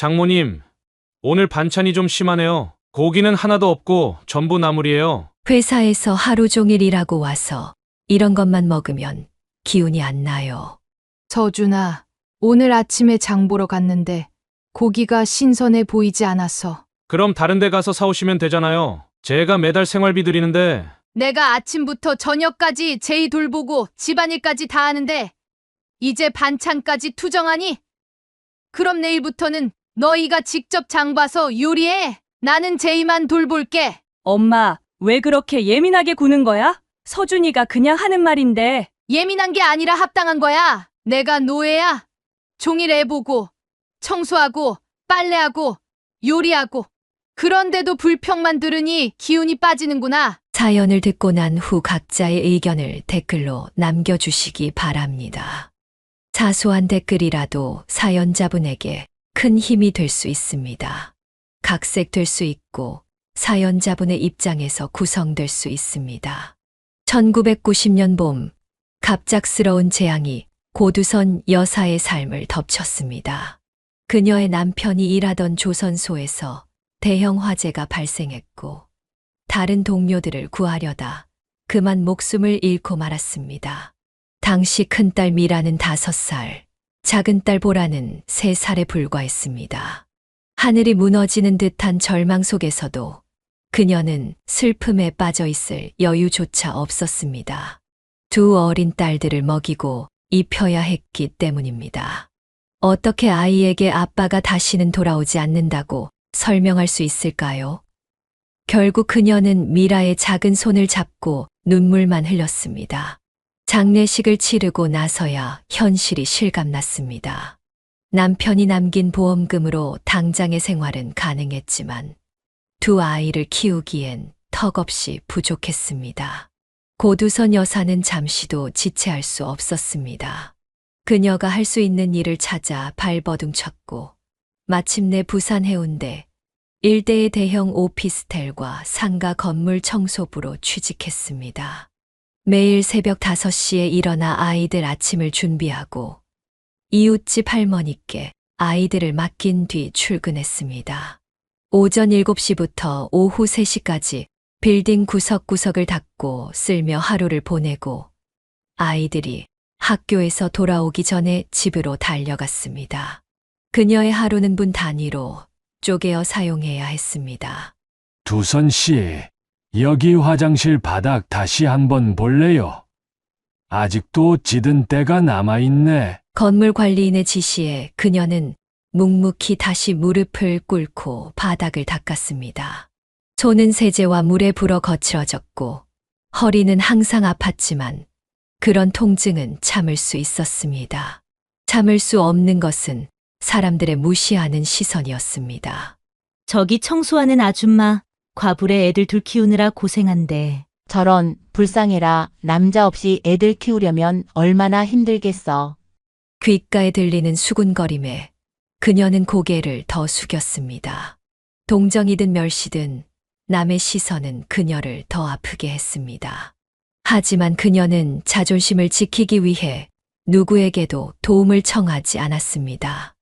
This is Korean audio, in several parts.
장모님, 오늘 반찬이 좀 심하네요. 고기는 하나도 없고 전부 나물이에요. 회사에서 하루 종일 일하고 와서 이런 것만 먹으면 기운이 안 나요. 서준아, 오늘 아침에 장 보러 갔는데 고기가 신선해 보이지 않아서. 그럼 다른 데 가서 사오시면 되잖아요. 제가 매달 생활비 드리는데. 내가 아침부터 저녁까지 제이 돌보고 집안일까지 다 하는데 이제 반찬까지 투정하니? 그럼 내일부터는 너희가 직접 장 봐서 요리해. 나는 제이만 돌볼게. 엄마, 왜 그렇게 예민하게 구는 거야? 서준이가 그냥 하는 말인데. 예민한 게 아니라 합당한 거야. 내가 노예야. 종일 애 보고 청소하고 빨래하고 요리하고. 그런데도 불평만 들으니 기운이 빠지는구나. 사연을 듣고 난 후 각자의 의견을 댓글로 남겨주시기 바랍니다. 사소한 댓글이라도 사연자분에게 큰 힘이 될 수 있습니다. 각색될 수 있고 사연자분의 입장에서 구성될 수 있습니다. 1990년 봄, 갑작스러운 재앙이 고두선 여사의 삶을 덮쳤습니다. 그녀의 남편이 일하던 조선소에서 대형 화재가 발생했고 다른 동료들을 구하려다 그만 목숨을 잃고 말았습니다. 당시 큰딸 미라는 5살, 작은 딸 보라는 3살에 불과했습니다. 하늘이 무너지는 듯한 절망 속에서도 그녀는 슬픔에 빠져 있을 여유조차 없었습니다. 2 어린 딸들을 먹이고 입혀야 했기 때문입니다. 어떻게 아이에게 아빠가 다시는 돌아오지 않는다고 설명할 수 있을까요? 결국 그녀는 미라의 작은 손을 잡고 눈물만 흘렸습니다. 장례식을 치르고 나서야 현실이 실감났습니다. 남편이 남긴 보험금으로 당장의 생활은 가능했지만 2 아이를 키우기엔 턱없이 부족했습니다. 고두선 여사는 잠시도 지체할 수 없었습니다. 그녀가 할 수 있는 일을 찾아 발버둥 쳤고 마침내 부산 해운대 일대의 대형 오피스텔과 상가 건물 청소부로 취직했습니다. 매일 새벽 5시에 일어나 아이들 아침을 준비하고 이웃집 할머니께 아이들을 맡긴 뒤 출근했습니다. 오전 7시부터 오후 3시까지 빌딩 구석구석을 닦고 쓸며 하루를 보내고 아이들이 학교에서 돌아오기 전에 집으로 달려갔습니다. 그녀의 하루는 분 단위로 쪼개어 사용해야 했습니다. 두선 씨, 여기 화장실 바닥 다시 한번 볼래요? 아직도 찌든 때가 남아있네. 건물 관리인의 지시에 그녀는 묵묵히 다시 무릎을 꿇고 바닥을 닦았습니다. 손은 세제와 물에 불어 거칠어졌고 허리는 항상 아팠지만 그런 통증은 참을 수 있었습니다. 참을 수 없는 것은 사람들의 무시하는 시선이었습니다. 저기 청소하는 아줌마, 과불에 애들 둘 키우느라 고생한대. 저런, 불쌍해라. 남자 없이 애들 키우려면 얼마나 힘들겠어. 귓가에 들리는 수군거림에 그녀는 고개를 더 숙였습니다. 동정이든 멸시든 남의 시선은 그녀를 더 아프게 했습니다. 하지만 그녀는 자존심을 지키기 위해 누구에게도 도움을 청하지 않았습니다.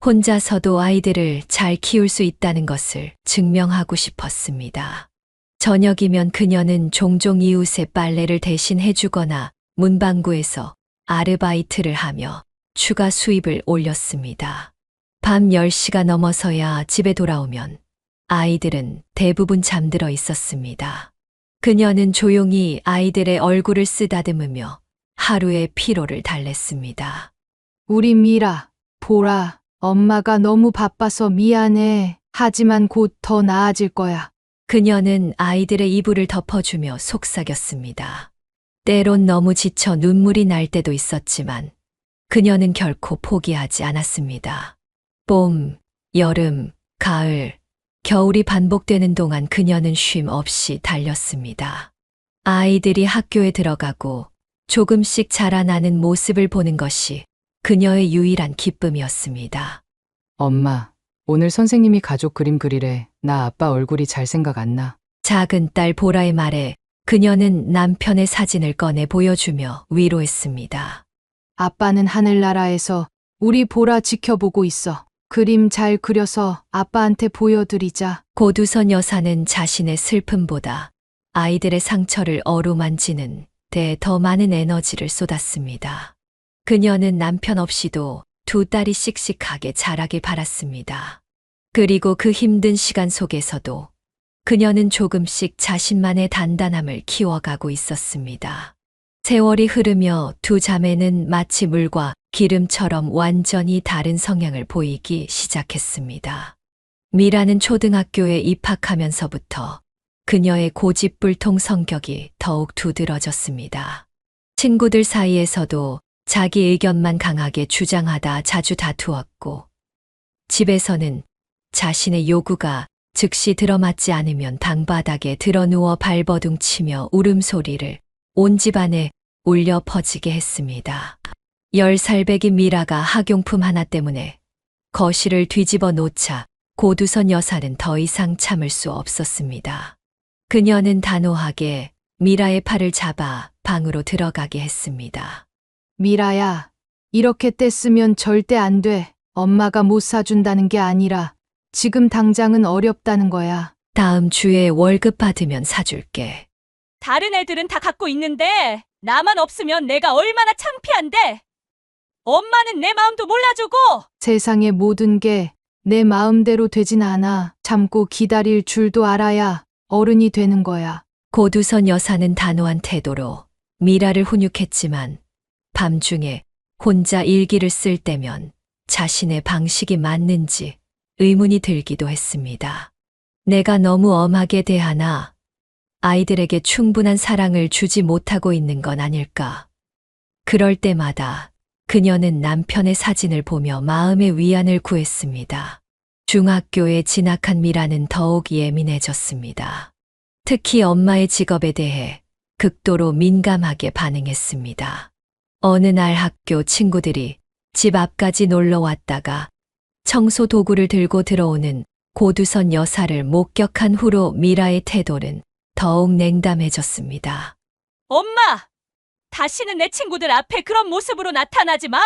혼자서도 아이들을 잘 키울 수 있다는 것을 증명하고 싶었습니다. 저녁이면 그녀는 종종 이웃의 빨래를 대신 해주거나 문방구에서 아르바이트를 하며 추가 수입을 올렸습니다. 밤 10시가 넘어서야 집에 돌아오면 아이들은 대부분 잠들어 있었습니다. 그녀는 조용히 아이들의 얼굴을 쓰다듬으며 하루의 피로를 달랬습니다. 우리 미라, 보라, 엄마가 너무 바빠서 미안해. 하지만 곧 더 나아질 거야. 그녀는 아이들의 이불을 덮어주며 속삭였습니다. 때론 너무 지쳐 눈물이 날 때도 있었지만 그녀는 결코 포기하지 않았습니다. 봄, 여름, 가을, 겨울이 반복되는 동안 그녀는 쉼 없이 달렸습니다. 아이들이 학교에 들어가고 조금씩 자라나는 모습을 보는 것이 그녀의 유일한 기쁨이었습니다. 엄마, 오늘 선생님이 가족 그림 그리래. 나 아빠 얼굴이 잘 생각 안 나. 작은 딸 보라의 말에 그녀는 남편의 사진을 꺼내 보여주며 위로했습니다. 아빠는 하늘나라에서 우리 보라 지켜보고 있어. 그림 잘 그려서 아빠한테 보여드리자. 고두선 여사는 자신의 슬픔보다 아이들의 상처를 어루만지는 데 더 많은 에너지를 쏟았습니다. 그녀는 남편 없이도 두 딸이 씩씩하게 자라길 바랐습니다. 그리고 그 힘든 시간 속에서도 그녀는 조금씩 자신만의 단단함을 키워가고 있었습니다. 세월이 흐르며 두 자매는 마치 물과 기름처럼 완전히 다른 성향을 보이기 시작했습니다. 미라는 초등학교에 입학하면서부터 그녀의 고집불통 성격이 더욱 두드러졌습니다. 친구들 사이에서도 자기 의견만 강하게 주장하다 자주 다투었고, 집에서는 자신의 요구가 즉시 들어맞지 않으면 방바닥에 드러누워 발버둥치며 울음소리를 온 집안에 울려 퍼지게 했습니다. 10살 배기 미라가 학용품 하나 때문에 거실을 뒤집어 놓자 고두선 여사는 더 이상 참을 수 없었습니다. 그녀는 단호하게 미라의 팔을 잡아 방으로 들어가게 했습니다. 미라야, 이렇게 떼쓰면 절대 안 돼. 엄마가 못 사준다는 게 아니라 지금 당장은 어렵다는 거야. 다음 주에 월급 받으면 사줄게. 다른 애들은 다 갖고 있는데 나만 없으면 내가 얼마나 창피한데. 엄마는 내 마음도 몰라주고. 세상의 모든 게 내 마음대로 되진 않아. 참고 기다릴 줄도 알아야 어른이 되는 거야. 고두선 여사는 단호한 태도로 미라를 훈육했지만 밤중에 혼자 일기를 쓸 때면 자신의 방식이 맞는지 의문이 들기도 했습니다. 내가 너무 엄하게 대하나 아이들에게 충분한 사랑을 주지 못하고 있는 건 아닐까. 그럴 때마다 그녀는 남편의 사진을 보며 마음의 위안을 구했습니다. 중학교에 진학한 미라는 더욱 예민해졌습니다. 특히 엄마의 직업에 대해 극도로 민감하게 반응했습니다. 어느 날 학교 친구들이 집 앞까지 놀러 왔다가 청소 도구를 들고 들어오는 고두선 여사를 목격한 후로 미라의 태도는 더욱 냉담해졌습니다. 엄마! 다시는 내 친구들 앞에 그런 모습으로 나타나지 마!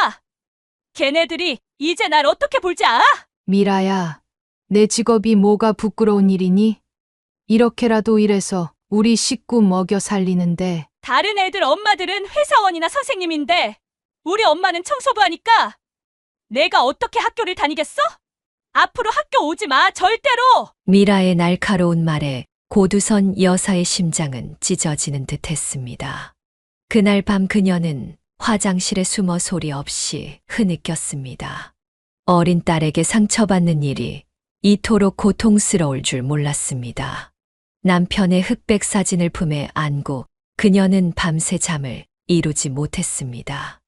걔네들이 이제 날 어떻게 볼지 알아? 미라야, 내 직업이 뭐가 부끄러운 일이니? 이렇게라도 일해서 우리 식구 먹여 살리는데. 다른 애들 엄마들은 회사원이나 선생님인데 우리 엄마는 청소부 하니까 내가 어떻게 학교를 다니겠어? 앞으로 학교 오지 마, 절대로! 미라의 날카로운 말에 고두선 여사의 심장은 찢어지는 듯 했습니다. 그날 밤 그녀는 화장실에 숨어 소리 없이 흐느꼈습니다. 어린 딸에게 상처받는 일이 이토록 고통스러울 줄 몰랐습니다. 남편의 흑백 사진을 품에 안고 그녀는 밤새 잠을 이루지 못했습니다.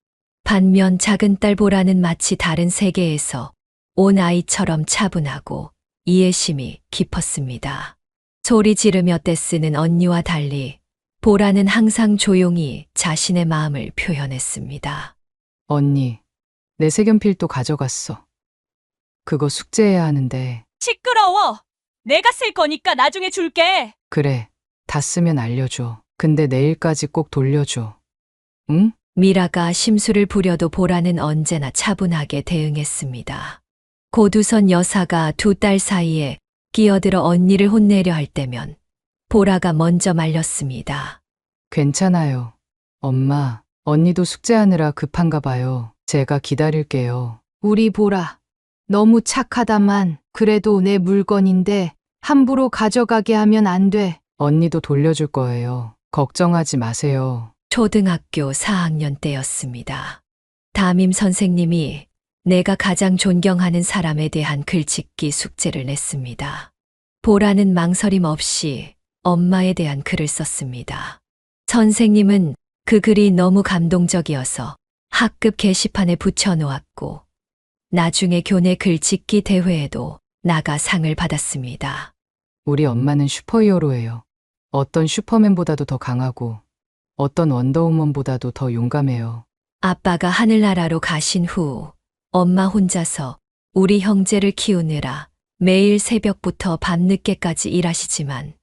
반면 작은 딸 보라는 마치 다른 세계에서 온 아이처럼 차분하고 이해심이 깊었습니다. 소리 지르며 떼쓰는 언니와 달리 보라는 항상 조용히 자신의 마음을 표현했습니다. 언니, 내 색연필도 가져갔어. 그거 숙제해야 하는데. 시끄러워! 내가 쓸 거니까 나중에 줄게. 그래, 다 쓰면 알려줘. 근데 내일까지 꼭 돌려줘. 응? 미라가 심술을 부려도 보라는 언제나 차분하게 대응했습니다. 고두선 여사가 두 딸 사이에 끼어들어 언니를 혼내려 할 때면 보라가 먼저 말렸습니다. 괜찮아요. 엄마, 언니도 숙제하느라 급한가 봐요. 제가 기다릴게요. 우리 보라, 너무 착하다만 그래도 내 물건인데 함부로 가져가게 하면 안 돼. 언니도 돌려줄 거예요. 걱정하지 마세요. 초등학교 4학년 때였습니다. 담임 선생님이 내가 가장 존경하는 사람에 대한 글짓기 숙제를 냈습니다. 보라는 망설임 없이 엄마에 대한 글을 썼습니다. 선생님은 그 글이 너무 감동적이어서 학급 게시판에 붙여놓았고 나중에 교내 글짓기 대회에도 나가 상을 받았습니다. 우리 엄마는 슈퍼히어로예요. 어떤 슈퍼맨보다도 더 강하고 어떤 원더우먼보다도 더 용감해요. 아빠가 하늘나라로 가신 후 엄마 혼자서 우리 형제를 키우느라 매일 새벽부터 밤늦게까지 일하시지만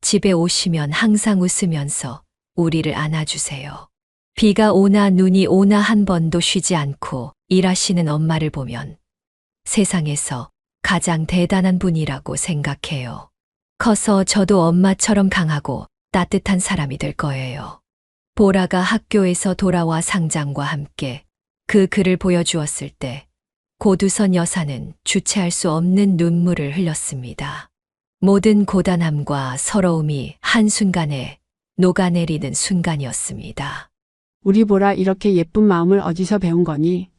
집에 오시면 항상 웃으면서 우리를 안아주세요. 비가 오나 눈이 오나 한 번도 쉬지 않고 일하시는 엄마를 보면 세상에서 가장 대단한 분이라고 생각해요. 커서 저도 엄마처럼 강하고 따뜻한 사람이 될 거예요. 보라가 학교에서 돌아와 상장과 함께 그 글을 보여주었을 때 고두선 여사는 주체할 수 없는 눈물을 흘렸습니다. 모든 고단함과 서러움이 한순간에 녹아내리는 순간이었습니다. 우리 보라 이렇게 예쁜 마음을 어디서 배운 거니?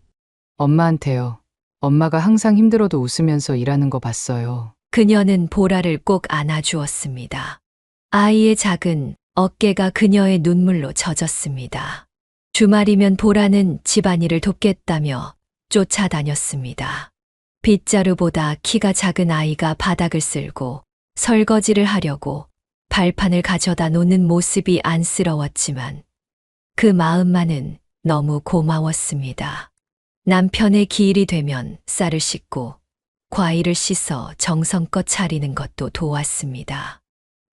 엄마한테요. 엄마가 항상 힘들어도 웃으면서 일하는 거 봤어요. 그녀는 보라를 꼭 안아주었습니다. 아이의 작은 어깨가 그녀의 눈물로 젖었습니다. 주말이면 보라는 집안일을 돕겠다며 쫓아다녔습니다. 빗자루보다 키가 작은 아이가 바닥을 쓸고 설거지를 하려고 발판을 가져다 놓는 모습이 안쓰러웠지만 그 마음만은 너무 고마웠습니다. 남편의 기일이 되면 쌀을 씻고 과일을 씻어 정성껏 차리는 것도 도왔습니다.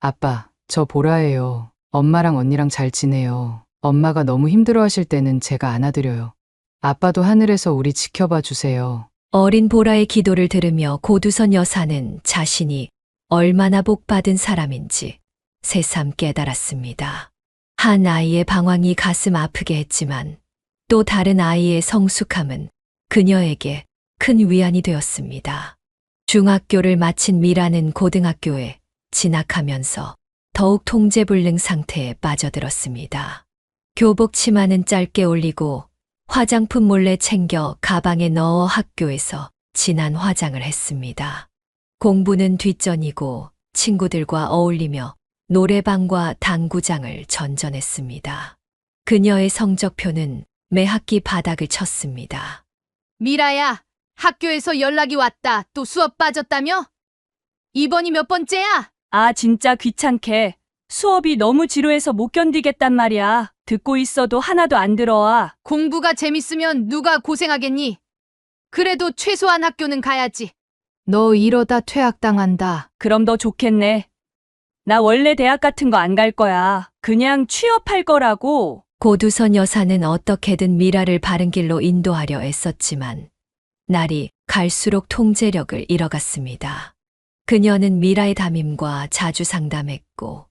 아빠, 저 보라예요. 엄마랑 언니랑 잘 지내요. 엄마가 너무 힘들어하실 때는 제가 안아드려요. 아빠도 하늘에서 우리 지켜봐 주세요. 어린 보라의 기도를 들으며 고두선 여사는 자신이 얼마나 복받은 사람인지 새삼 깨달았습니다. 한 아이의 방황이 가슴 아프게 했지만 또 다른 아이의 성숙함은 그녀에게 큰 위안이 되었습니다. 중학교를 마친 미라는 고등학교에 진학하면서 더욱 통제불능 상태에 빠져들었습니다. 교복 치마는 짧게 올리고 화장품 몰래 챙겨 가방에 넣어 학교에서 진한 화장을 했습니다. 공부는 뒷전이고 친구들과 어울리며 노래방과 당구장을 전전했습니다. 그녀의 성적표는 매 학기 바닥을 쳤습니다. 미라야, 학교에서 연락이 왔다. 또 수업 빠졌다며? 이번이 몇 번째야? 아, 진짜 귀찮게. 수업이 너무 지루해서 못 견디겠단 말이야. 듣고 있어도 하나도 안 들어와. 공부가 재밌으면 누가 고생하겠니? 그래도 최소한 학교는 가야지. 너 이러다 퇴학당한다. 그럼 더 좋겠네. 나 원래 대학 같은 거 안 갈 거야. 그냥 취업할 거라고. 고두선 여사는 어떻게든 미라를 바른 길로 인도하려 애썼지만 날이 갈수록 통제력을 잃어갔습니다. 그녀는 미라의 담임과 자주 상담했고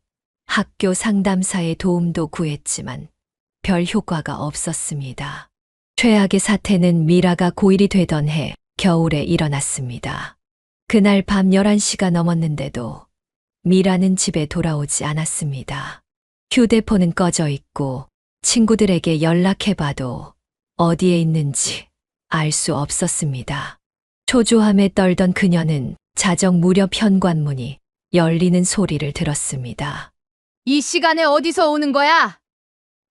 학교 상담사의 도움도 구했지만 별 효과가 없었습니다. 최악의 사태는 미라가 고1이 되던 해 겨울에 일어났습니다. 그날 밤 11시가 넘었는데도 미라는 집에 돌아오지 않았습니다. 휴대폰은 꺼져 있고 친구들에게 연락해봐도 어디에 있는지 알 수 없었습니다. 초조함에 떨던 그녀는 자정 무렵 현관문이 열리는 소리를 들었습니다. 이 시간에 어디서 오는 거야?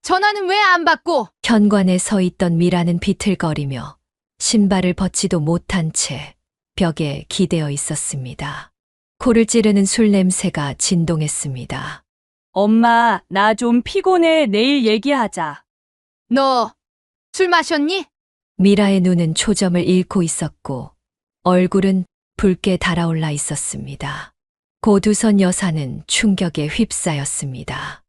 전화는 왜 안 받고? 현관에 서 있던 미라는 비틀거리며 신발을 벗지도 못한 채 벽에 기대어 있었습니다. 코를 찌르는 술 냄새가 진동했습니다. 엄마, 나 좀 피곤해. 내일 얘기하자. 너 술 마셨니? 미라의 눈은 초점을 잃고 있었고 얼굴은 붉게 달아올라 있었습니다. 고두선 여사는 충격에 휩싸였습니다.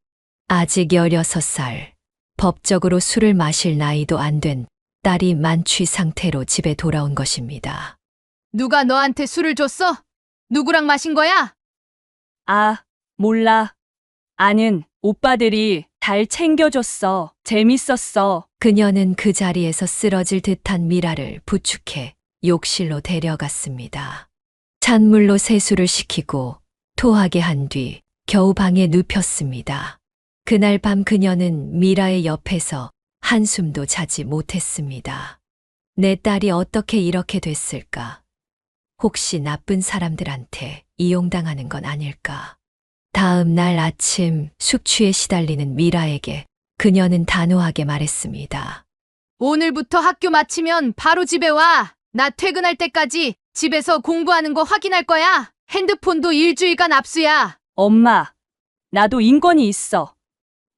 아직 16살, 법적으로 술을 마실 나이도 안 된 딸이 만취 상태로 집에 돌아온 것입니다. 누가 너한테 술을 줬어? 누구랑 마신 거야? 아, 몰라. 아는 오빠들이 잘 챙겨줬어. 재밌었어. 그녀는 그 자리에서 쓰러질 듯한 미라를 부축해 욕실로 데려갔습니다. 찬물로 세수를 시키고 토하게 한 뒤 겨우 방에 눕혔습니다. 그날 밤 그녀는 미라의 옆에서 한숨도 자지 못했습니다. 내 딸이 어떻게 이렇게 됐을까? 혹시 나쁜 사람들한테 이용당하는 건 아닐까? 다음 날 아침 숙취에 시달리는 미라에게 그녀는 단호하게 말했습니다. 오늘부터 학교 마치면 바로 집에 와. 나 퇴근할 때까지 집에서 공부하는 거 확인할 거야. 핸드폰도 일주일간 압수야. 엄마, 나도 인권이 있어.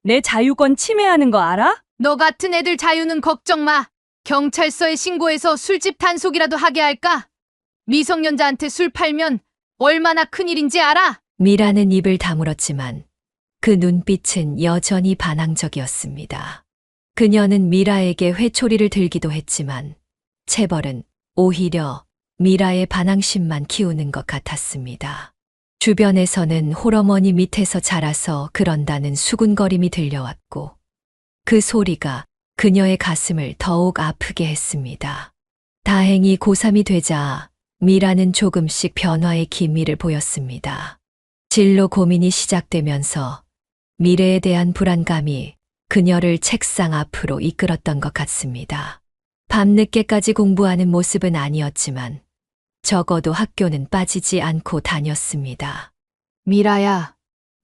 내 자유권 침해하는 거 알아? 너 같은 애들 자유는 걱정 마. 경찰서에 신고해서 술집 단속이라도 하게 할까? 미성년자한테 술 팔면 얼마나 큰일인지 알아? 미라는 입을 다물었지만 그 눈빛은 여전히 반항적이었습니다. 그녀는 미라에게 회초리를 들기도 했지만 체벌은 오히려 미라의 반항심만 키우는 것 같았습니다. 주변에서는 홀어머니 밑에서 자라서 그런다는 수군거림이 들려왔고 그 소리가 그녀의 가슴을 더욱 아프게 했습니다. 다행히 고3이 되자 미라는 조금씩 변화의 기미를 보였습니다. 진로 고민이 시작되면서 미래에 대한 불안감이 그녀를 책상 앞으로 이끌었던 것 같습니다. 밤늦게까지 공부하는 모습은 아니었지만 적어도 학교는 빠지지 않고 다녔습니다. 미라야,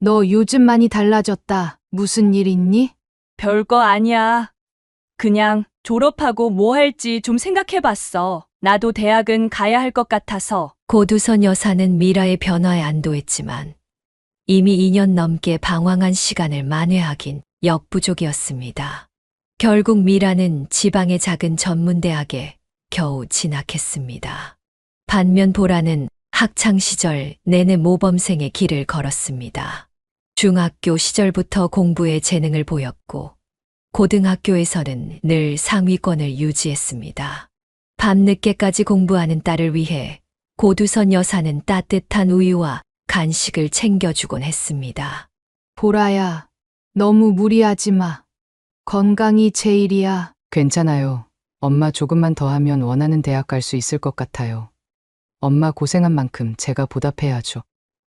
너 요즘 많이 달라졌다. 무슨 일 있니? 별거 아니야. 그냥 졸업하고 뭐 할지 좀 생각해봤어. 나도 대학은 가야 할 것 같아서. 고두선 여사는 미라의 변화에 안도했지만 이미 2년 넘게 방황한 시간을 만회하긴 역부족이었습니다. 결국 미라는 지방의 작은 전문대학에 겨우 진학했습니다. 반면 보라는 학창시절 내내 모범생의 길을 걸었습니다. 중학교 시절부터 공부에 재능을 보였고 고등학교에서는 늘 상위권을 유지했습니다. 밤늦게까지 공부하는 딸을 위해 고두선 여사는 따뜻한 우유와 간식을 챙겨주곤 했습니다. 보라야, 너무 무리하지 마. 건강이 제일이야. 괜찮아요. 엄마 조금만 더 하면 원하는 대학 갈 수 있을 것 같아요. 엄마 고생한 만큼 제가 보답해야죠.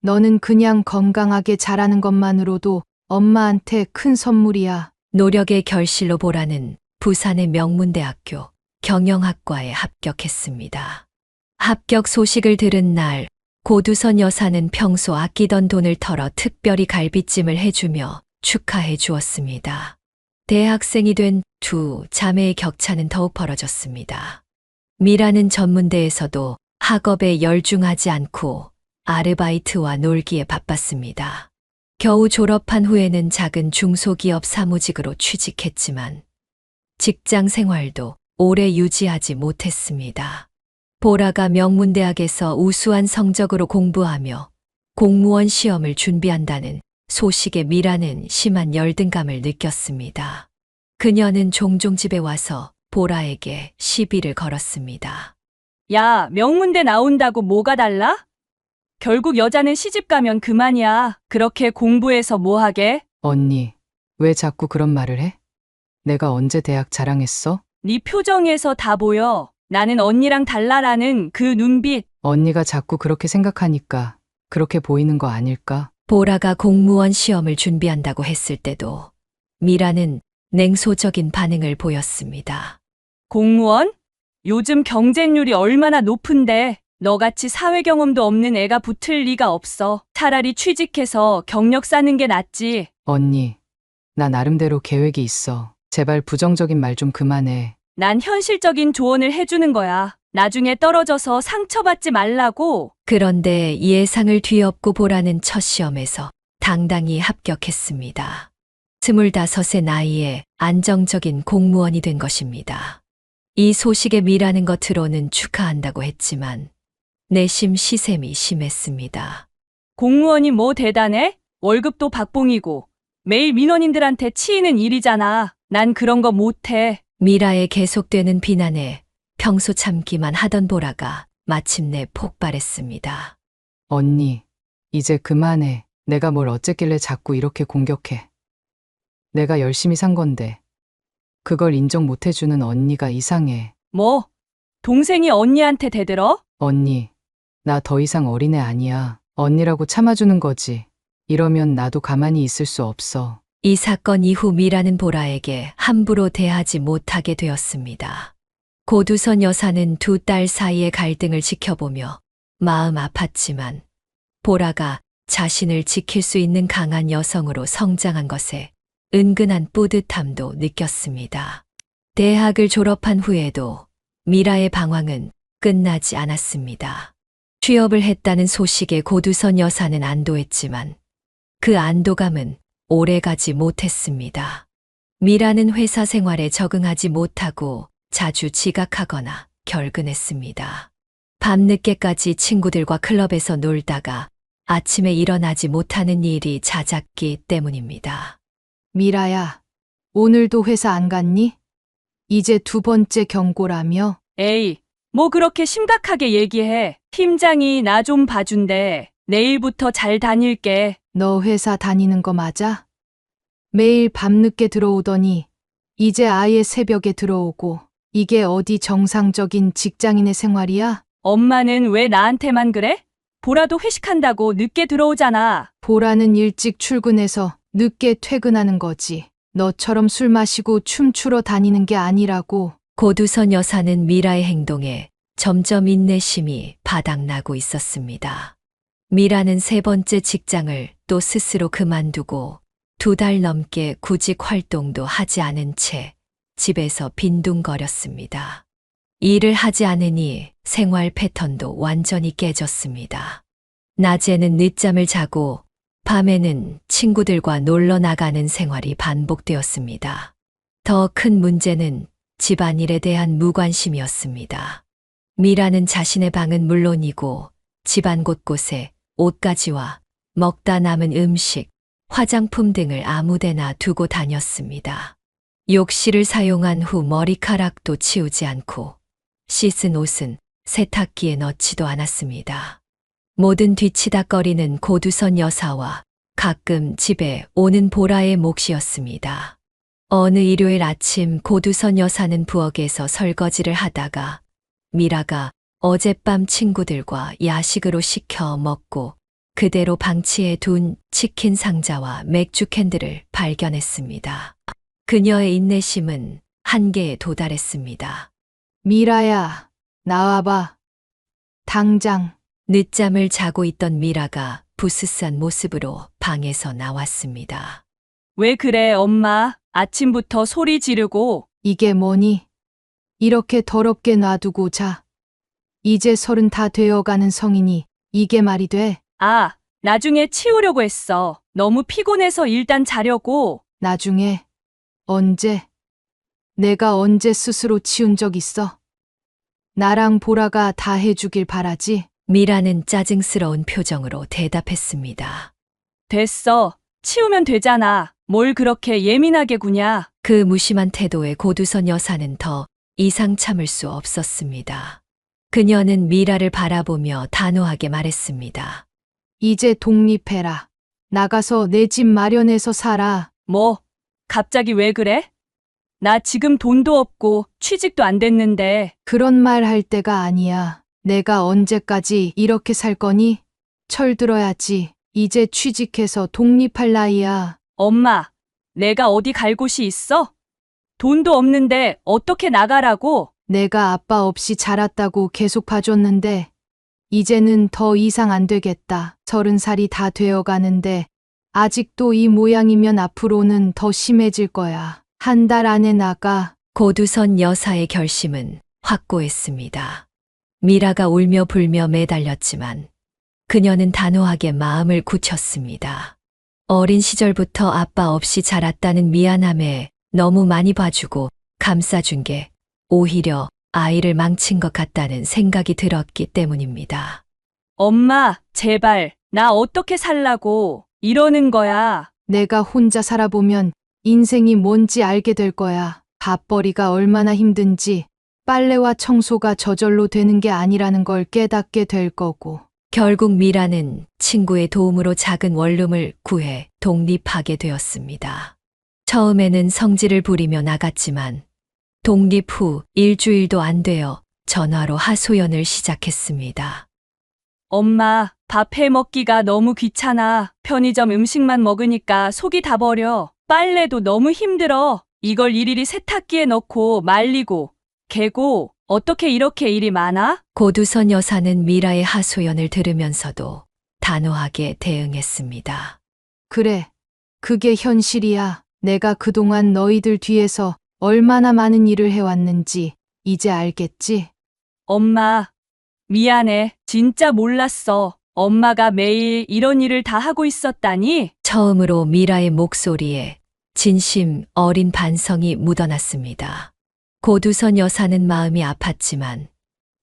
너는 그냥 건강하게 자라는 것만으로도 엄마한테 큰 선물이야. 노력의 결실로 보라는 부산의 명문대학교 경영학과에 합격했습니다. 합격 소식을 들은 날 고두선 여사는 평소 아끼던 돈을 털어 특별히 갈비찜을 해주며 축하해 주었습니다. 대학생이 된 두 자매의 격차는 더욱 벌어졌습니다. 미라는 전문대에서도 학업에 열중하지 않고 아르바이트와 놀기에 바빴습니다. 겨우 졸업한 후에는 작은 중소기업 사무직으로 취직했지만 직장 생활도 오래 유지하지 못했습니다. 보라가 명문대학에서 우수한 성적으로 공부하며 공무원 시험을 준비한다는 소식에 미라는 심한 열등감을 느꼈습니다. 그녀는 종종 집에 와서 보라에게 시비를 걸었습니다. 야, 명문대 나온다고 뭐가 달라? 결국 여자는 시집 가면 그만이야. 그렇게 공부해서 뭐 하게? 언니, 왜 자꾸 그런 말을 해? 내가 언제 대학 자랑했어? 네 표정에서 다 보여. 나는 언니랑 달라라는 그 눈빛. 언니가 자꾸 그렇게 생각하니까 그렇게 보이는 거 아닐까? 보라가 공무원 시험을 준비한다고 했을 때도 미라는 냉소적인 반응을 보였습니다. 공무원? 요즘 경쟁률이 얼마나 높은데 너같이 사회 경험도 없는 애가 붙을 리가 없어. 차라리 취직해서 경력 쌓는 게 낫지. 언니, 나 나름대로 계획이 있어. 제발 부정적인 말 좀 그만해. 난 현실적인 조언을 해주는 거야. 나중에 떨어져서 상처받지 말라고. 그런데 예상을 뒤엎고 보라는 첫 시험에서 당당히 합격했습니다. 25의 나이에 안정적인 공무원이 된 것입니다. 이 소식에 미라는 겉으로는 축하한다고 했지만 내심 시샘이 심했습니다. 공무원이 뭐 대단해? 월급도 박봉이고 매일 민원인들한테 치이는 일이잖아. 난 그런 거 못해. 미라의 계속되는 비난에 평소 참기만 하던 보라가 마침내 폭발했습니다. 언니, 이제 그만해. 내가 뭘 어쨌길래 자꾸 이렇게 공격해. 내가 열심히 산 건데 그걸 인정 못 해주는 언니가 이상해. 뭐? 동생이 언니한테 대들어? 언니, 나 더 이상 어린애 아니야. 언니라고 참아주는 거지. 이러면 나도 가만히 있을 수 없어. 이 사건 이후 미라는 보라에게 함부로 대하지 못하게 되었습니다. 고두선 여사는 두 딸 사이의 갈등을 지켜보며 마음 아팠지만 보라가 자신을 지킬 수 있는 강한 여성으로 성장한 것에 은근한 뿌듯함도 느꼈습니다. 대학을 졸업한 후에도 미라의 방황은 끝나지 않았습니다. 취업을 했다는 소식에 고두선 여사는 안도했지만 그 안도감은 오래가지 못했습니다. 미라는 회사 생활에 적응하지 못하고 자주 지각하거나 결근했습니다. 밤늦게까지 친구들과 클럽에서 놀다가 아침에 일어나지 못하는 일이 잦았기 때문입니다. 미라야, 오늘도 회사 안 갔니? 이제 두 번째 경고라며? 에이, 뭐 그렇게 심각하게 얘기해. 팀장이 나 좀 봐준대. 내일부터 잘 다닐게. 너 회사 다니는 거 맞아? 매일 밤늦게 들어오더니 이제 아예 새벽에 들어오고 이게 어디 정상적인 직장인의 생활이야? 엄마는 왜 나한테만 그래? 보라도 회식한다고 늦게 들어오잖아. 보라는 일찍 출근해서 늦게 퇴근하는 거지. 너처럼 술 마시고 춤추러 다니는 게 아니라고. 고두선 여사는 미라의 행동에 점점 인내심이 바닥나고 있었습니다. 미라는 세 번째 직장을 또 스스로 그만두고 2달 넘게 구직 활동도 하지 않은 채 집에서 빈둥거렸습니다. 일을 하지 않으니 생활 패턴도 완전히 깨졌습니다. 낮에는 늦잠을 자고 밤에는 친구들과 놀러 나가는 생활이 반복되었습니다. 더 큰 문제는 집안일에 대한 무관심이었습니다. 미라는 자신의 방은 물론이고 집안 곳곳에 옷가지와 먹다 남은 음식, 화장품 등을 아무데나 두고 다녔습니다. 욕실을 사용한 후 머리카락도 치우지 않고 씻은 옷은 세탁기에 넣지도 않았습니다. 모든 뒤치다꺼리는 고두선 여사와 가끔 집에 오는 보라의 몫이었습니다. 어느 일요일 아침 고두선 여사는 부엌에서 설거지를 하다가 미라가 어젯밤 친구들과 야식으로 시켜 먹고 그대로 방치해 둔 치킨 상자와 맥주 캔들을 발견했습니다. 그녀의 인내심은 한계에 도달했습니다. 미라야, 나와봐. 당장. 늦잠을 자고 있던 미라가 부스스한 모습으로 방에서 나왔습니다. 왜 그래, 엄마? 아침부터 소리 지르고. 이게 뭐니? 이렇게 더럽게 놔두고 자. 이제 30 다 되어가는 성인이 이게 말이 돼? 아, 나중에 치우려고 했어. 너무 피곤해서 일단 자려고. 나중에? 언제? 내가 언제 스스로 치운 적 있어? 나랑 보라가 다 해주길 바라지? 미라는 짜증스러운 표정으로 대답했습니다. 됐어. 치우면 되잖아. 뭘 그렇게 예민하게 구냐. 그 무심한 태도에 고두선 여사는 더 이상 참을 수 없었습니다. 그녀는 미라를 바라보며 단호하게 말했습니다. 이제 독립해라. 나가서 내 집 마련해서 살아. 뭐? 갑자기 왜 그래? 나 지금 돈도 없고 취직도 안 됐는데. 그런 말 할 때가 아니야. 내가 언제까지 이렇게 살 거니? 철들어야지. 이제 취직해서 독립할 나이야. 엄마, 내가 어디 갈 곳이 있어? 돈도 없는데 어떻게 나가라고? 내가 아빠 없이 자랐다고 계속 봐줬는데 이제는 더 이상 안 되겠다. 30살이 다 되어 가는데 아직도 이 모양이면 앞으로는 더 심해질 거야. 1달 안에 나가. 고두선 여사의 결심은 확고했습니다. 미라가 울며 불며 매달렸지만 그녀는 단호하게 마음을 굳혔습니다. 어린 시절부터 아빠 없이 자랐다는 미안함에 너무 많이 봐주고 감싸준 게 오히려 아이를 망친 것 같다는 생각이 들었기 때문입니다. 엄마, 제발, 나 어떻게 살라고 이러는 거야. 내가 혼자 살아보면 인생이 뭔지 알게 될 거야. 밥벌이가 얼마나 힘든지 빨래와 청소가 저절로 되는 게 아니라는 걸 깨닫게 될 거고. 결국 미라는 친구의 도움으로 작은 원룸을 구해 독립하게 되었습니다. 처음에는 성질을 부리며 나갔지만 독립 후 일주일도 안 되어 전화로 하소연을 시작했습니다. 엄마, 밥 해 먹기가 너무 귀찮아. 편의점 음식만 먹으니까 속이 다 버려. 빨래도 너무 힘들어. 이걸 일일이 세탁기에 넣고 말리고 개고 어떻게 이렇게 일이 많아? 고두선 여사는 미라의 하소연을 들으면서도 단호하게 대응했습니다. 그래. 그게 현실이야. 내가 그동안 너희들 뒤에서 얼마나 많은 일을 해왔는지 이제 알겠지? 엄마, 미안해. 진짜 몰랐어. 엄마가 매일 이런 일을 다 하고 있었다니? 처음으로 미라의 목소리에 진심 어린 반성이 묻어났습니다. 고두선 여사는 마음이 아팠지만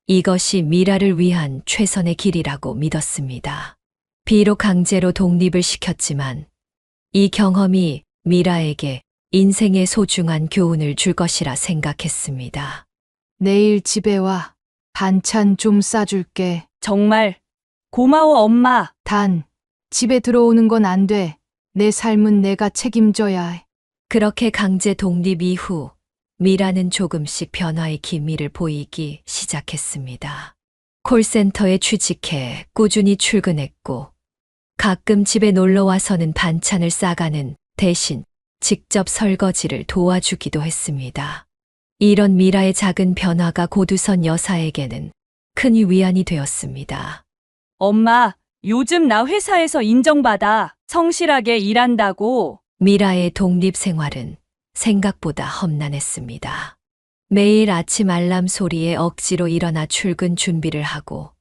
이것이 미라를 위한 최선의 길이라고 믿었습니다. 비록 강제로 독립을 시켰지만 이 경험이 미라에게 인생의 소중한 교훈을 줄 것이라 생각했습니다. 내일 집에 와. 반찬 좀 싸줄게. 정말 고마워, 엄마. 단, 집에 들어오는 건 안 돼. 내 삶은 내가 책임져야 해. 그렇게 강제 독립 이후 미라는 조금씩 변화의 기미를 보이기 시작했습니다. 콜센터에 취직해 꾸준히 출근했고 가끔 집에 놀러 와서는 반찬을 싸가는 대신 직접 설거지를 도와주기도 했습니다. 이런 미라의 작은 변화가 고두선 여사에게는 큰 위안이 되었습니다. 엄마, 요즘 나 회사에서 인정받아. 성실하게 일한다고. 미라의 독립 생활은 생각보다 험난했습니다. 매일 아침 알람 소리에 억지로 일어나 출근 준비를 하고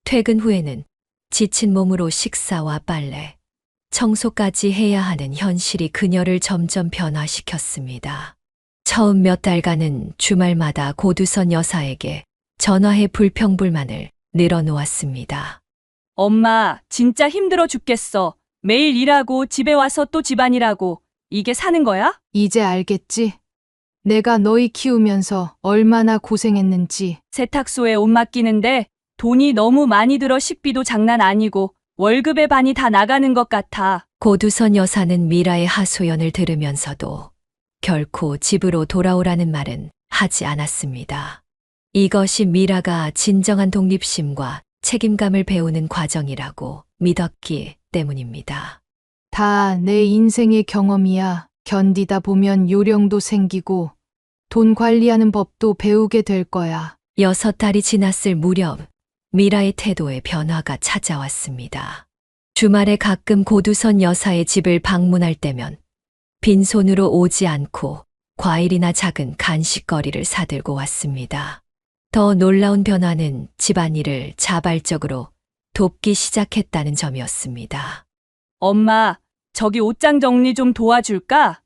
퇴근 후에는 지친 몸으로 식사와 빨래, 청소까지 해야 하는 현실이 그녀를 점점 변화시켰습니다. 처음 몇 달간은 주말마다 고두선 여사에게 전화해 불평불만을 늘어놓았습니다. 엄마, 진짜 힘들어 죽겠어. 매일 일하고 집에 와서 또 집안일하고. 이게 사는 거야? 이제 알겠지? 내가 너희 키우면서 얼마나 고생했는지. 세탁소에 옷 맡기는데 돈이 너무 많이 들어 식비도 장난 아니고 월급의 반이 다 나가는 것 같아. 고두선 여사는 미라의 하소연을 들으면서도 결코 집으로 돌아오라는 말은 하지 않았습니다. 이것이 미라가 진정한 독립심과 책임감을 배우는 과정이라고 믿었기 때문입니다. 다 내 인생의 경험이야. 견디다 보면 요령도 생기고 돈 관리하는 법도 배우게 될 거야. 6달이 지났을 무렵 미라의 태도에 변화가 찾아왔습니다. 주말에 가끔 고두선 여사의 집을 방문할 때면 빈손으로 오지 않고 과일이나 작은 간식거리를 사들고 왔습니다. 더 놀라운 변화는 집안일을 자발적으로 돕기 시작했다는 점이었습니다. 엄마, 저기 옷장 정리 좀 도와줄까?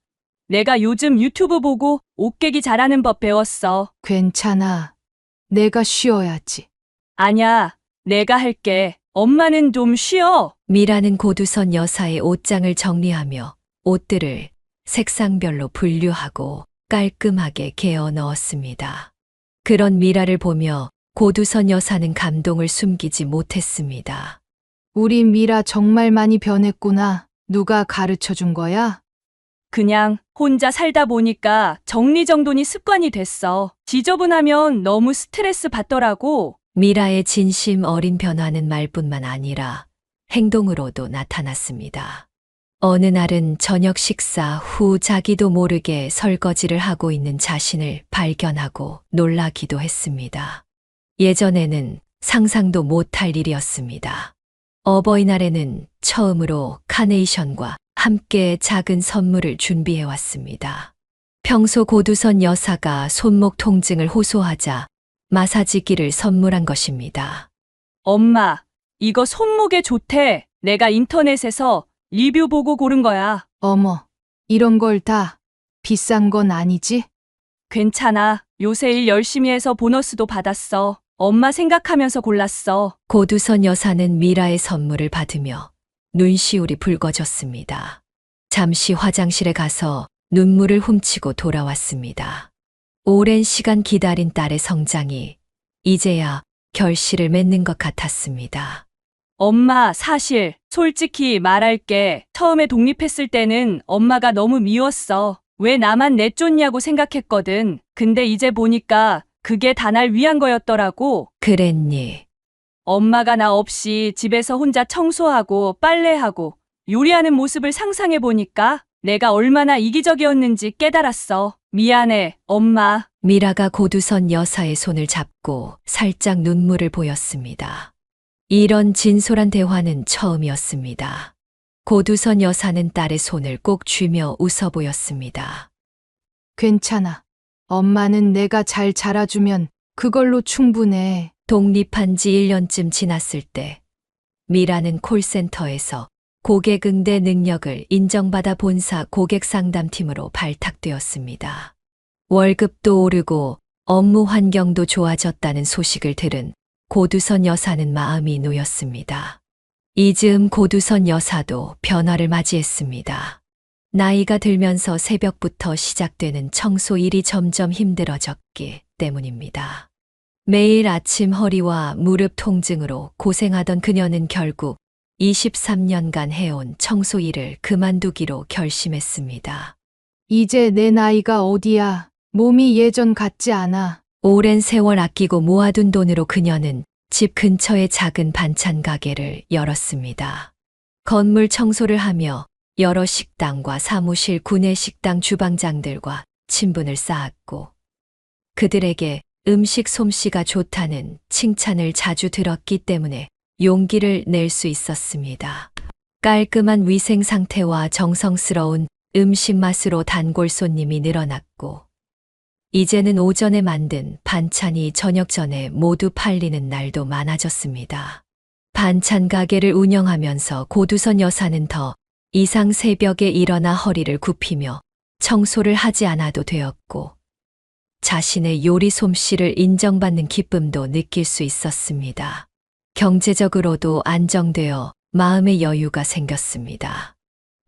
내가 요즘 유튜브 보고 옷 깨기 잘하는 법 배웠어. 괜찮아. 내가 쉬어야지. 아냐, 내가 할게. 엄마는 좀 쉬어. 미라는 고두선 여사의 옷장을 정리하며 옷들을 색상별로 분류하고 깔끔하게 개어 넣었습니다. 그런 미라를 보며 고두선 여사는 감동을 숨기지 못했습니다. 우리 미라 정말 많이 변했구나. 누가 가르쳐 준 거야? 그냥 혼자 살다 보니까 정리정돈이 습관이 됐어. 지저분하면 너무 스트레스 받더라고. 미라의 진심 어린 변화는 말뿐만 아니라 행동으로도 나타났습니다. 어느 날은 저녁 식사 후 자기도 모르게 설거지를 하고 있는 자신을 발견하고 놀라기도 했습니다. 예전에는 상상도 못할 일이었습니다. 어버이날에는 처음으로 카네이션과 함께 작은 선물을 준비해 왔습니다. 평소 고두선 여사가 손목 통증을 호소하자 마사지기를 선물한 것입니다. 엄마, 이거 손목에 좋대. 내가 인터넷에서 리뷰 보고 고른 거야. 어머, 이런 걸 다 비싼 건 아니지? 괜찮아. 요새 일 열심히 해서 보너스도 받았어. 엄마 생각하면서 골랐어. 고두선 여사는 미라의 선물을 받으며 눈시울이 붉어졌습니다. 잠시 화장실에 가서 눈물을 훔치고 돌아왔습니다. 오랜 시간 기다린 딸의 성장이 이제야 결실을 맺는 것 같았습니다. 엄마, 사실 솔직히 말할게. 처음에 독립했을 때는 엄마가 너무 미웠어. 왜 나만 내쫓냐고 생각했거든. 근데 이제 보니까 그게 다 날 위한 거였더라고. 그랬니? 엄마가 나 없이 집에서 혼자 청소하고 빨래하고 요리하는 모습을 상상해 보니까 내가 얼마나 이기적이었는지 깨달았어. 미안해, 엄마. 미라가 고두선 여사의 손을 잡고 살짝 눈물을 보였습니다. 이런 진솔한 대화는 처음이었습니다. 고두선 여사는 딸의 손을 꼭 쥐며 웃어 보였습니다. 괜찮아. 엄마는 내가 잘 자라주면 그걸로 충분해. 독립한 지 1년쯤 지났을 때 미라는 콜센터에서 고객 응대 능력을 인정받아 본사 고객 상담팀으로 발탁되었습니다. 월급도 오르고 업무 환경도 좋아졌다는 소식을 들은 고두선 여사는 마음이 놓였습니다. 이즈음 고두선 여사도 변화를 맞이했습니다. 나이가 들면서 새벽부터 시작되는 청소 일이 점점 힘들어졌기 때문입니다. 매일 아침 허리와 무릎 통증으로 고생하던 그녀는 결국 23년간 해온 청소 일을 그만두기로 결심했습니다. 이제 내 나이가 어디야. 몸이 예전 같지 않아. 오랜 세월 아끼고 모아둔 돈으로 그녀는 집 근처의 작은 반찬 가게를 열었습니다. 건물 청소를 하며 여러 식당과 사무실, 구내식당 주방장들과 친분을 쌓았고 그들에게 음식 솜씨가 좋다는 칭찬을 자주 들었기 때문에 용기를 낼 수 있었습니다. 깔끔한 위생 상태와 정성스러운 음식 맛으로 단골 손님이 늘어났고 이제는 오전에 만든 반찬이 저녁 전에 모두 팔리는 날도 많아졌습니다. 반찬 가게를 운영하면서 고두선 여사는 더 이상 새벽에 일어나 허리를 굽히며 청소를 하지 않아도 되었고 자신의 요리 솜씨를 인정받는 기쁨도 느낄 수 있었습니다. 경제적으로도 안정되어 마음의 여유가 생겼습니다.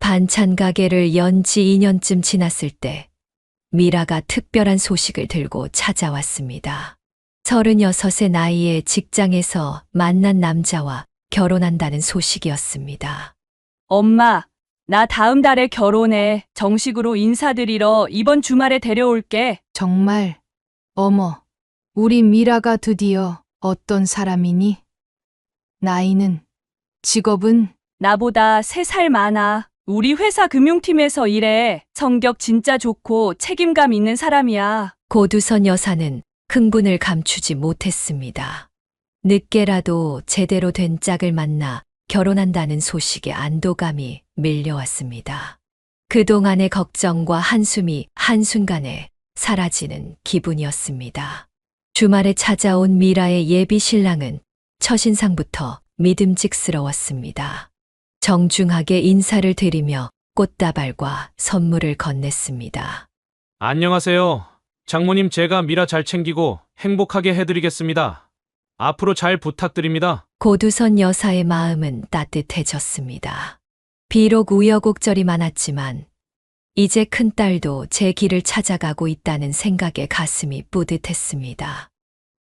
반찬 가게를 연 지 2년쯤 지났을 때 미라가 특별한 소식을 들고 찾아왔습니다. 36의 나이에 직장에서 만난 남자와 결혼한다는 소식이었습니다. 엄마, 나 다음 달에 결혼해. 정식으로 인사드리러 이번 주말에 데려올게. 정말. 어머, 우리 미라가 드디어 어떤 사람이니? 나이는? 직업은? 나보다 3살 많아. 우리 회사 금융팀에서 일해. 성격 진짜 좋고 책임감 있는 사람이야. 고두선 여사는 흥분을 감추지 못했습니다. 늦게라도 제대로 된 짝을 만나 결혼한다는 소식에 안도감이 밀려왔습니다. 그동안의 걱정과 한숨이 한순간에 사라지는 기분이었습니다. 주말에 찾아온 미라의 예비 신랑은 첫인상부터 믿음직스러웠습니다. 정중하게 인사를 드리며 꽃다발과 선물을 건넸습니다. 안녕하세요. 장모님, 제가 미라 잘 챙기고 행복하게 해드리겠습니다. 앞으로 잘 부탁드립니다. 고두선 여사의 마음은 따뜻해졌습니다. 비록 우여곡절이 많았지만 이제 큰딸도 제 길을 찾아가고 있다는 생각에 가슴이 뿌듯했습니다.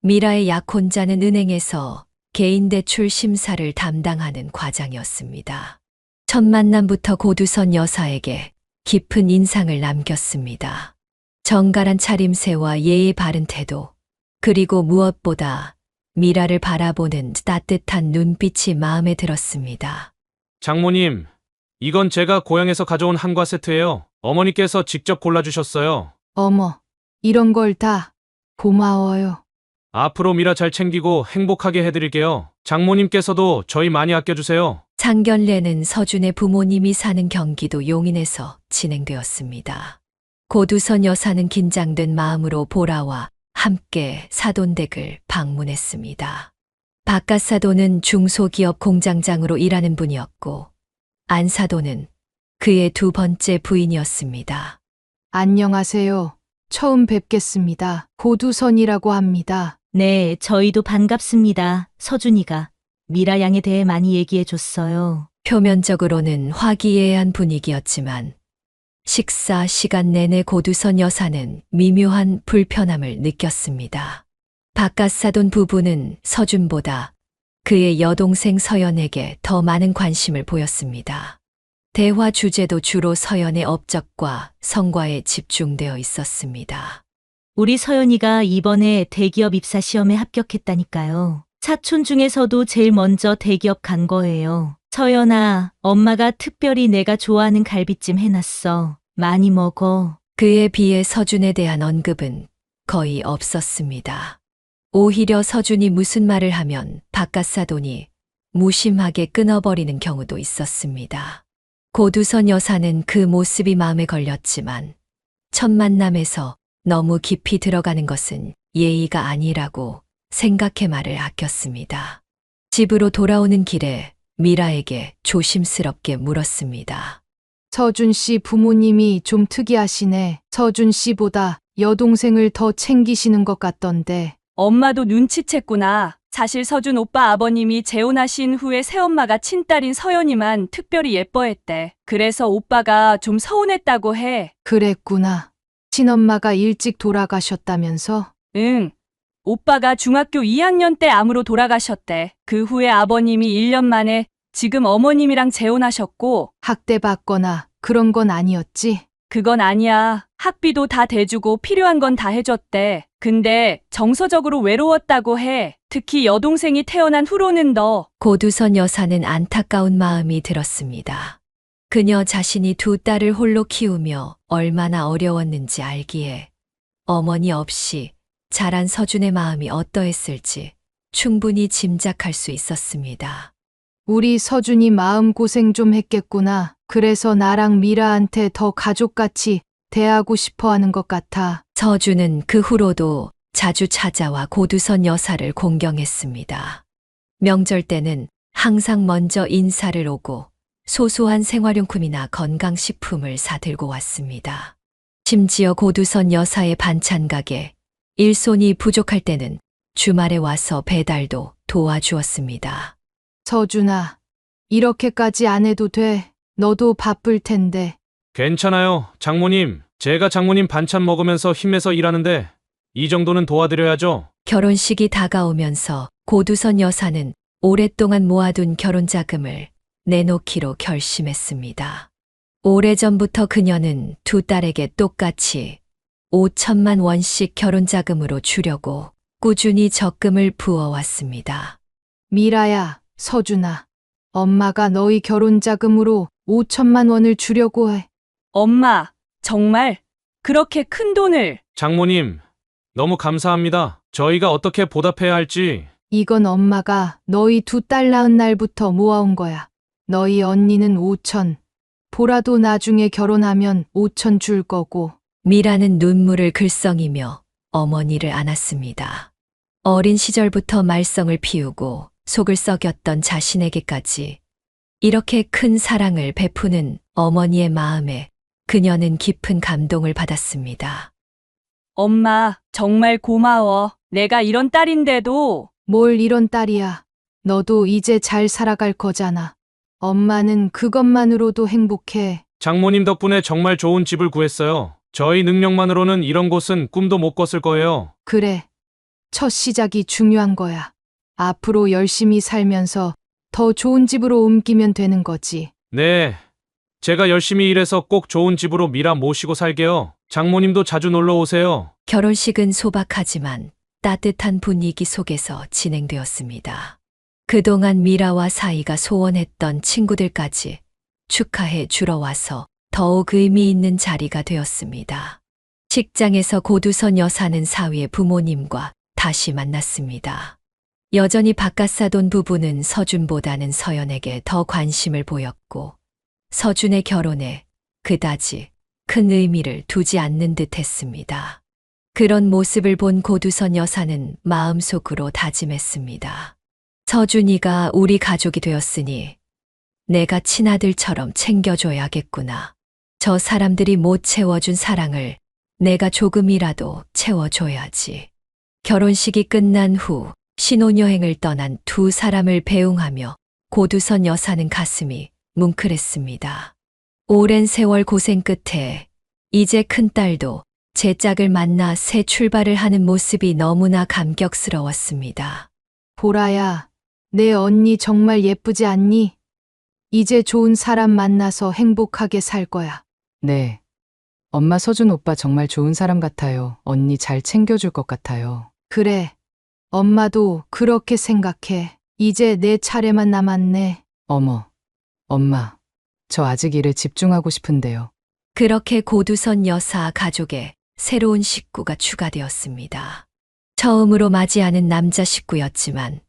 미라의 약혼자는 은행에서 개인대출 심사를 담당하는 과장이었습니다. 첫 만남부터 고두선 여사에게 깊은 인상을 남겼습니다. 정갈한 차림새와 예의 바른 태도, 그리고 무엇보다 미라를 바라보는 따뜻한 눈빛이 마음에 들었습니다. 장모님, 이건 제가 고향에서 가져온 한과 세트예요. 어머니께서 직접 골라주셨어요. 어머, 이런 걸 다. 고마워요. 앞으로 미라 잘 챙기고 행복하게 해드릴게요. 장모님께서도 저희 많이 아껴주세요. 상견례는 서준의 부모님이 사는 경기도 용인에서 진행되었습니다. 고두선 여사는 긴장된 마음으로 보라와 함께 사돈댁을 방문했습니다. 박가사돈은 중소기업 공장장으로 일하는 분이었고 안사돈은 그의 두 번째 부인이었습니다. 안녕하세요. 처음 뵙겠습니다. 고두선이라고 합니다. 네, 저희도 반갑습니다. 서준이가 미라 양에 대해 많이 얘기해 줬어요. 표면적으로는 화기애애한 분위기였지만 식사 시간 내내 고두선 여사는 미묘한 불편함을 느꼈습니다. 박가사돈 부부는 서준보다 그의 여동생 서연에게 더 많은 관심을 보였습니다. 대화 주제도 주로 서연의 업적과 성과에 집중되어 있었습니다. 우리 서연이가 이번에 대기업 입사 시험에 합격했다니까요. 사촌 중에서도 제일 먼저 대기업 간 거예요. 서연아, 엄마가 특별히 내가 좋아하는 갈비찜 해놨어. 많이 먹어. 그에 비해 서준에 대한 언급은 거의 없었습니다. 오히려 서준이 무슨 말을 하면 박가사돈이 무심하게 끊어버리는 경우도 있었습니다. 고두선 여사는 그 모습이 마음에 걸렸지만 첫 만남에서 너무 깊이 들어가는 것은 예의가 아니라고 생각해 말을 아꼈습니다. 집으로 돌아오는 길에 미라에게 조심스럽게 물었습니다. 서준 씨 부모님이 좀 특이하시네. 서준 씨보다 여동생을 더 챙기시는 것 같던데. 엄마도 눈치챘구나. 사실 서준 오빠 아버님이 재혼하신 후에 새엄마가 친딸인 서연이만 특별히 예뻐했대. 그래서 오빠가 좀 서운했다고 해. 그랬구나. 친엄마가 일찍 돌아가셨다면서? 응. 오빠가 중학교 2학년 때 암으로 돌아가셨대. 그 후에 아버님이 1년 만에 지금 어머님이랑 재혼하셨고, 학대받거나 그런 건 아니었지? 그건 아니야. 학비도 다 대주고 필요한 건 다 해줬대. 근데 정서적으로 외로웠다고 해. 특히 여동생이 태어난 후로는 더. 고두선 여사는 안타까운 마음이 들었습니다. 그녀 자신이 두 딸을 홀로 키우며 얼마나 어려웠는지 알기에 어머니 없이 자란 서준의 마음이 어떠했을지 충분히 짐작할 수 있었습니다. 우리 서준이 마음고생 좀 했겠구나. 그래서 나랑 미라한테 더 가족같이 대하고 싶어 하는 것 같아. 서준은 그 후로도 자주 찾아와 고두선 여사를 공경했습니다. 명절 때는 항상 먼저 인사를 오고 소소한 생활용품이나 건강식품을 사들고 왔습니다. 심지어 고두선 여사의 반찬 가게, 일손이 부족할 때는 주말에 와서 배달도 도와주었습니다. 서준아, 이렇게까지 안 해도 돼. 너도 바쁠 텐데. 괜찮아요, 장모님. 제가 장모님 반찬 먹으면서 힘내서 일하는데 이 정도는 도와드려야죠. 결혼식이 다가오면서 고두선 여사는 오랫동안 모아둔 결혼 자금을 내놓기로 결심했습니다. 오래전부터 그녀는 두 딸에게 똑같이 5천만 원씩 결혼 자금으로 주려고 꾸준히 적금을 부어왔습니다. 미라야, 서준아. 엄마가 너희 결혼 자금으로 5천만 원을 주려고 해. 엄마, 정말 그렇게 큰 돈을. 장모님, 너무 감사합니다. 저희가 어떻게 보답해야 할지. 이건 엄마가 너희 두 딸 낳은 날부터 모아온 거야. 너희 언니는 5천. 보라도 나중에 결혼하면 5천 줄 거고. 미라는 눈물을 글썽이며 어머니를 안았습니다. 어린 시절부터 말썽을 피우고 속을 썩였던 자신에게까지 이렇게 큰 사랑을 베푸는 어머니의 마음에 그녀는 깊은 감동을 받았습니다. 엄마, 정말 고마워. 내가 이런 딸인데도. 뭘 이런 딸이야. 너도 이제 잘 살아갈 거잖아. 엄마는 그것만으로도 행복해. 장모님 덕분에 정말 좋은 집을 구했어요. 저희 능력만으로는 이런 곳은 꿈도 못 꿨을 거예요. 그래. 첫 시작이 중요한 거야. 앞으로 열심히 살면서 더 좋은 집으로 옮기면 되는 거지. 네. 제가 열심히 일해서 꼭 좋은 집으로 미라 모시고 살게요. 장모님도 자주 놀러 오세요. 결혼식은 소박하지만 따뜻한 분위기 속에서 진행되었습니다. 그동안 미라와 사이가 소원했던 친구들까지 축하해 주러 와서 더욱 의미 있는 자리가 되었습니다. 식장에서 고두선 여사는 사위의 부모님과 다시 만났습니다. 여전히 바깥사돈 부부는 서준보다는 서연에게 더 관심을 보였고 서준의 결혼에 그다지 큰 의미를 두지 않는 듯 했습니다. 그런 모습을 본 고두선 여사는 마음속으로 다짐했습니다. 서준이가 우리 가족이 되었으니 내가 친아들처럼 챙겨줘야겠구나. 저 사람들이 못 채워준 사랑을 내가 조금이라도 채워줘야지. 결혼식이 끝난 후 신혼여행을 떠난 두 사람을 배웅하며 고두선 여사는 가슴이 뭉클했습니다. 오랜 세월 고생 끝에 이제 큰딸도 제 짝을 만나 새 출발을 하는 모습이 너무나 감격스러웠습니다. 보라야, 내 언니 정말 예쁘지 않니? 이제 좋은 사람 만나서 행복하게 살 거야. 네. 엄마 서준 오빠 정말 좋은 사람 같아요. 언니 잘 챙겨줄 것 같아요. 그래. 엄마도 그렇게 생각해. 이제 내 차례만 남았네. 어머, 엄마. 저 아직 일에 집중하고 싶은데요. 그렇게 고두선 여사 가족에 새로운 식구가 추가되었습니다. 처음으로 맞이하는 남자 식구였지만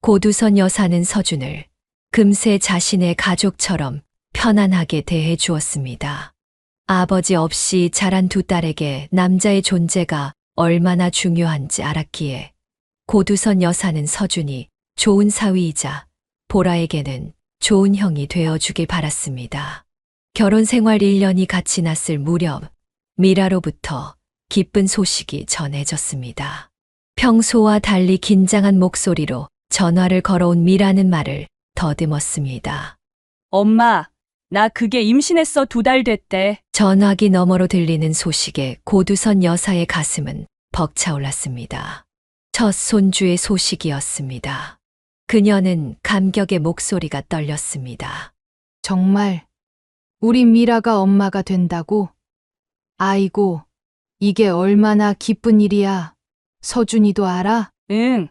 고두선 여사는 서준을 금세 자신의 가족처럼 편안하게 대해 주었습니다. 아버지 없이 자란 두 딸에게 남자의 존재가 얼마나 중요한지 알았기에 고두선 여사는 서준이 좋은 사위이자 보라에게는 좋은 형이 되어주길 바랐습니다. 결혼 생활 1년이 갓 지났을 무렵 미라로부터 기쁜 소식이 전해졌습니다. 평소와 달리 긴장한 목소리로 전화를 걸어온 미라는 말을 더듬었습니다. 엄마, 나 그게 임신했어 2달 됐대. 전화기 너머로 들리는 소식에 고두선 여사의 가슴은 벅차올랐습니다. 첫 손주의 소식이었습니다. 그녀는 감격의 목소리가 떨렸습니다. 정말 우리 미라가 엄마가 된다고? 아이고, 이게 얼마나 기쁜 일이야. 서준이도 알아? 응.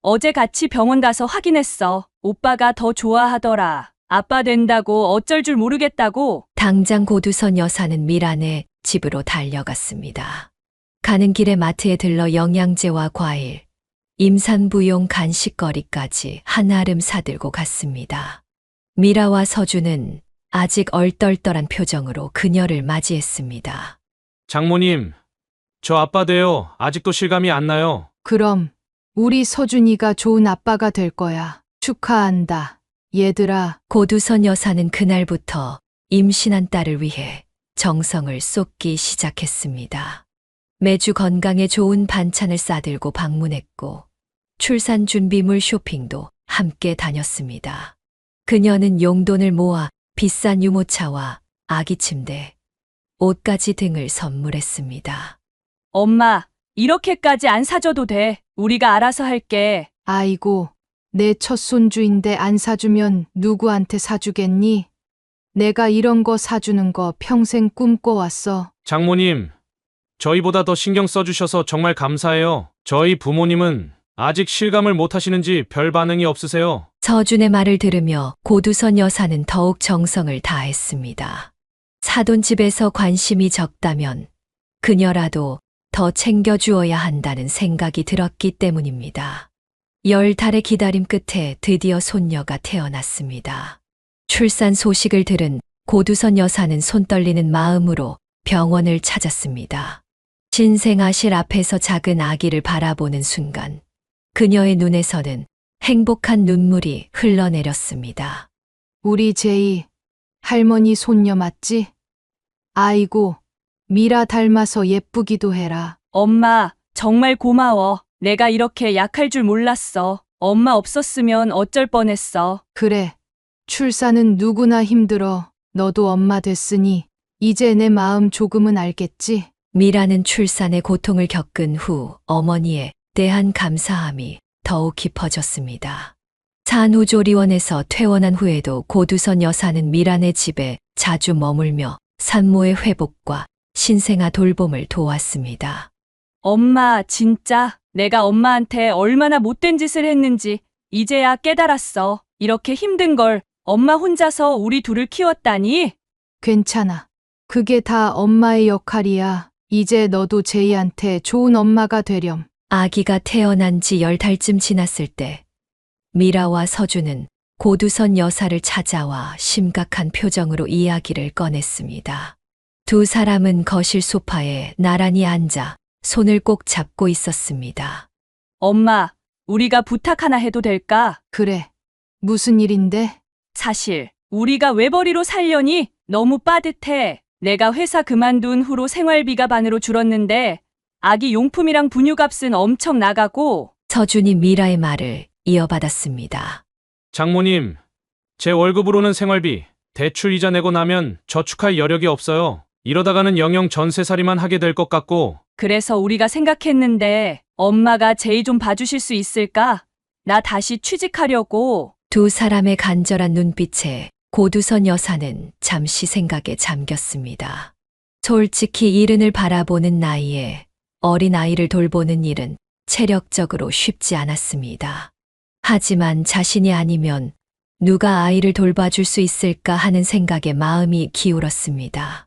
어제 같이 병원 가서 확인했어. 오빠가 더 좋아하더라. 아빠 된다고 어쩔 줄 모르겠다고. 당장 고두선 여사는 미란의 집으로 달려갔습니다. 가는 길에 마트에 들러 영양제와 과일, 임산부용 간식거리까지 한아름 사들고 갔습니다. 미라와 서준은 아직 얼떨떨한 표정으로 그녀를 맞이했습니다. 장모님, 저 아빠 돼요. 아직도 실감이 안 나요. 그럼 우리 서준이가 좋은 아빠가 될 거야. 축하한다. 얘들아, 고두선 여사는 그날부터 임신한 딸을 위해 정성을 쏟기 시작했습니다. 매주 건강에 좋은 반찬을 싸들고 방문했고 출산 준비물 쇼핑도 함께 다녔습니다. 그녀는 용돈을 모아 비싼 유모차와 아기 침대, 옷가지 등을 선물했습니다. 엄마, 이렇게까지 안 사줘도 돼. 우리가 알아서 할게. 아이고, 내 첫 손주인데 안 사주면 누구한테 사주겠니? 내가 이런 거 사주는 거 평생 꿈꿔왔어. 장모님, 저희보다 더 신경 써주셔서 정말 감사해요. 저희 부모님은 아직 실감을 못 하시는지 별 반응이 없으세요. 서준의 말을 들으며 고두선 여사는 더욱 정성을 다했습니다. 사돈집에서 관심이 적다면 그녀라도 더 챙겨주어야 한다는 생각이 들었기 때문입니다. 10달의 기다림 끝에 드디어 손녀가 태어났습니다. 출산 소식을 들은 고두선 여사는 손 떨리는 마음으로 병원을 찾았습니다. 신생아실 앞에서 작은 아기를 바라보는 순간 그녀의 눈에서는 행복한 눈물이 흘러내렸습니다. 우리 제이, 할머니 손녀 맞지? 아이고, 미라 닮아서 예쁘기도 해라. 엄마, 정말 고마워. 내가 이렇게 약할 줄 몰랐어. 엄마 없었으면 어쩔 뻔했어. 그래, 출산은 누구나 힘들어. 너도 엄마 됐으니 이제 내 마음 조금은 알겠지? 미라는 출산의 고통을 겪은 후 어머니에 대한 감사함이 더욱 깊어졌습니다. 산후조리원에서 퇴원한 후에도 고두선 여사는 미란의 집에 자주 머물며 산모의 회복과 신생아 돌봄을 도왔습니다. 엄마, 진짜 내가 엄마한테 얼마나 못된 짓을 했는지 이제야 깨달았어. 이렇게 힘든 걸 엄마 혼자서 우리 둘을 키웠다니? 괜찮아. 그게 다 엄마의 역할이야. 이제 너도 제이한테 좋은 엄마가 되렴. 아기가 태어난 지 10달쯤 지났을 때 미라와 서준은 고두선 여사를 찾아와 심각한 표정으로 이야기를 꺼냈습니다. 두 사람은 거실 소파에 나란히 앉아 손을 꼭 잡고 있었습니다. 엄마, 우리가 부탁 하나 해도 될까? 그래. 무슨 일인데? 사실 우리가 외벌이로 살려니 너무 빠듯해. 내가 회사 그만둔 후로 생활비가 반으로 줄었는데 아기 용품이랑 분유값은 엄청 나가고. 서준이 미라의 말을 이어받았습니다. 장모님, 제 월급으로는 생활비, 대출 이자 내고 나면 저축할 여력이 없어요. 이러다가는 영영 전세살이만 하게 될 것 같고. 그래서 우리가 생각했는데 엄마가 제이 좀 봐주실 수 있을까? 나 다시 취직하려고. 두 사람의 간절한 눈빛에 고두선 여사는 잠시 생각에 잠겼습니다. 솔직히 이른을 바라보는 나이에 어린 아이를 돌보는 일은 체력적으로 쉽지 않았습니다. 하지만 자신이 아니면 누가 아이를 돌봐줄 수 있을까 하는 생각에 마음이 기울었습니다.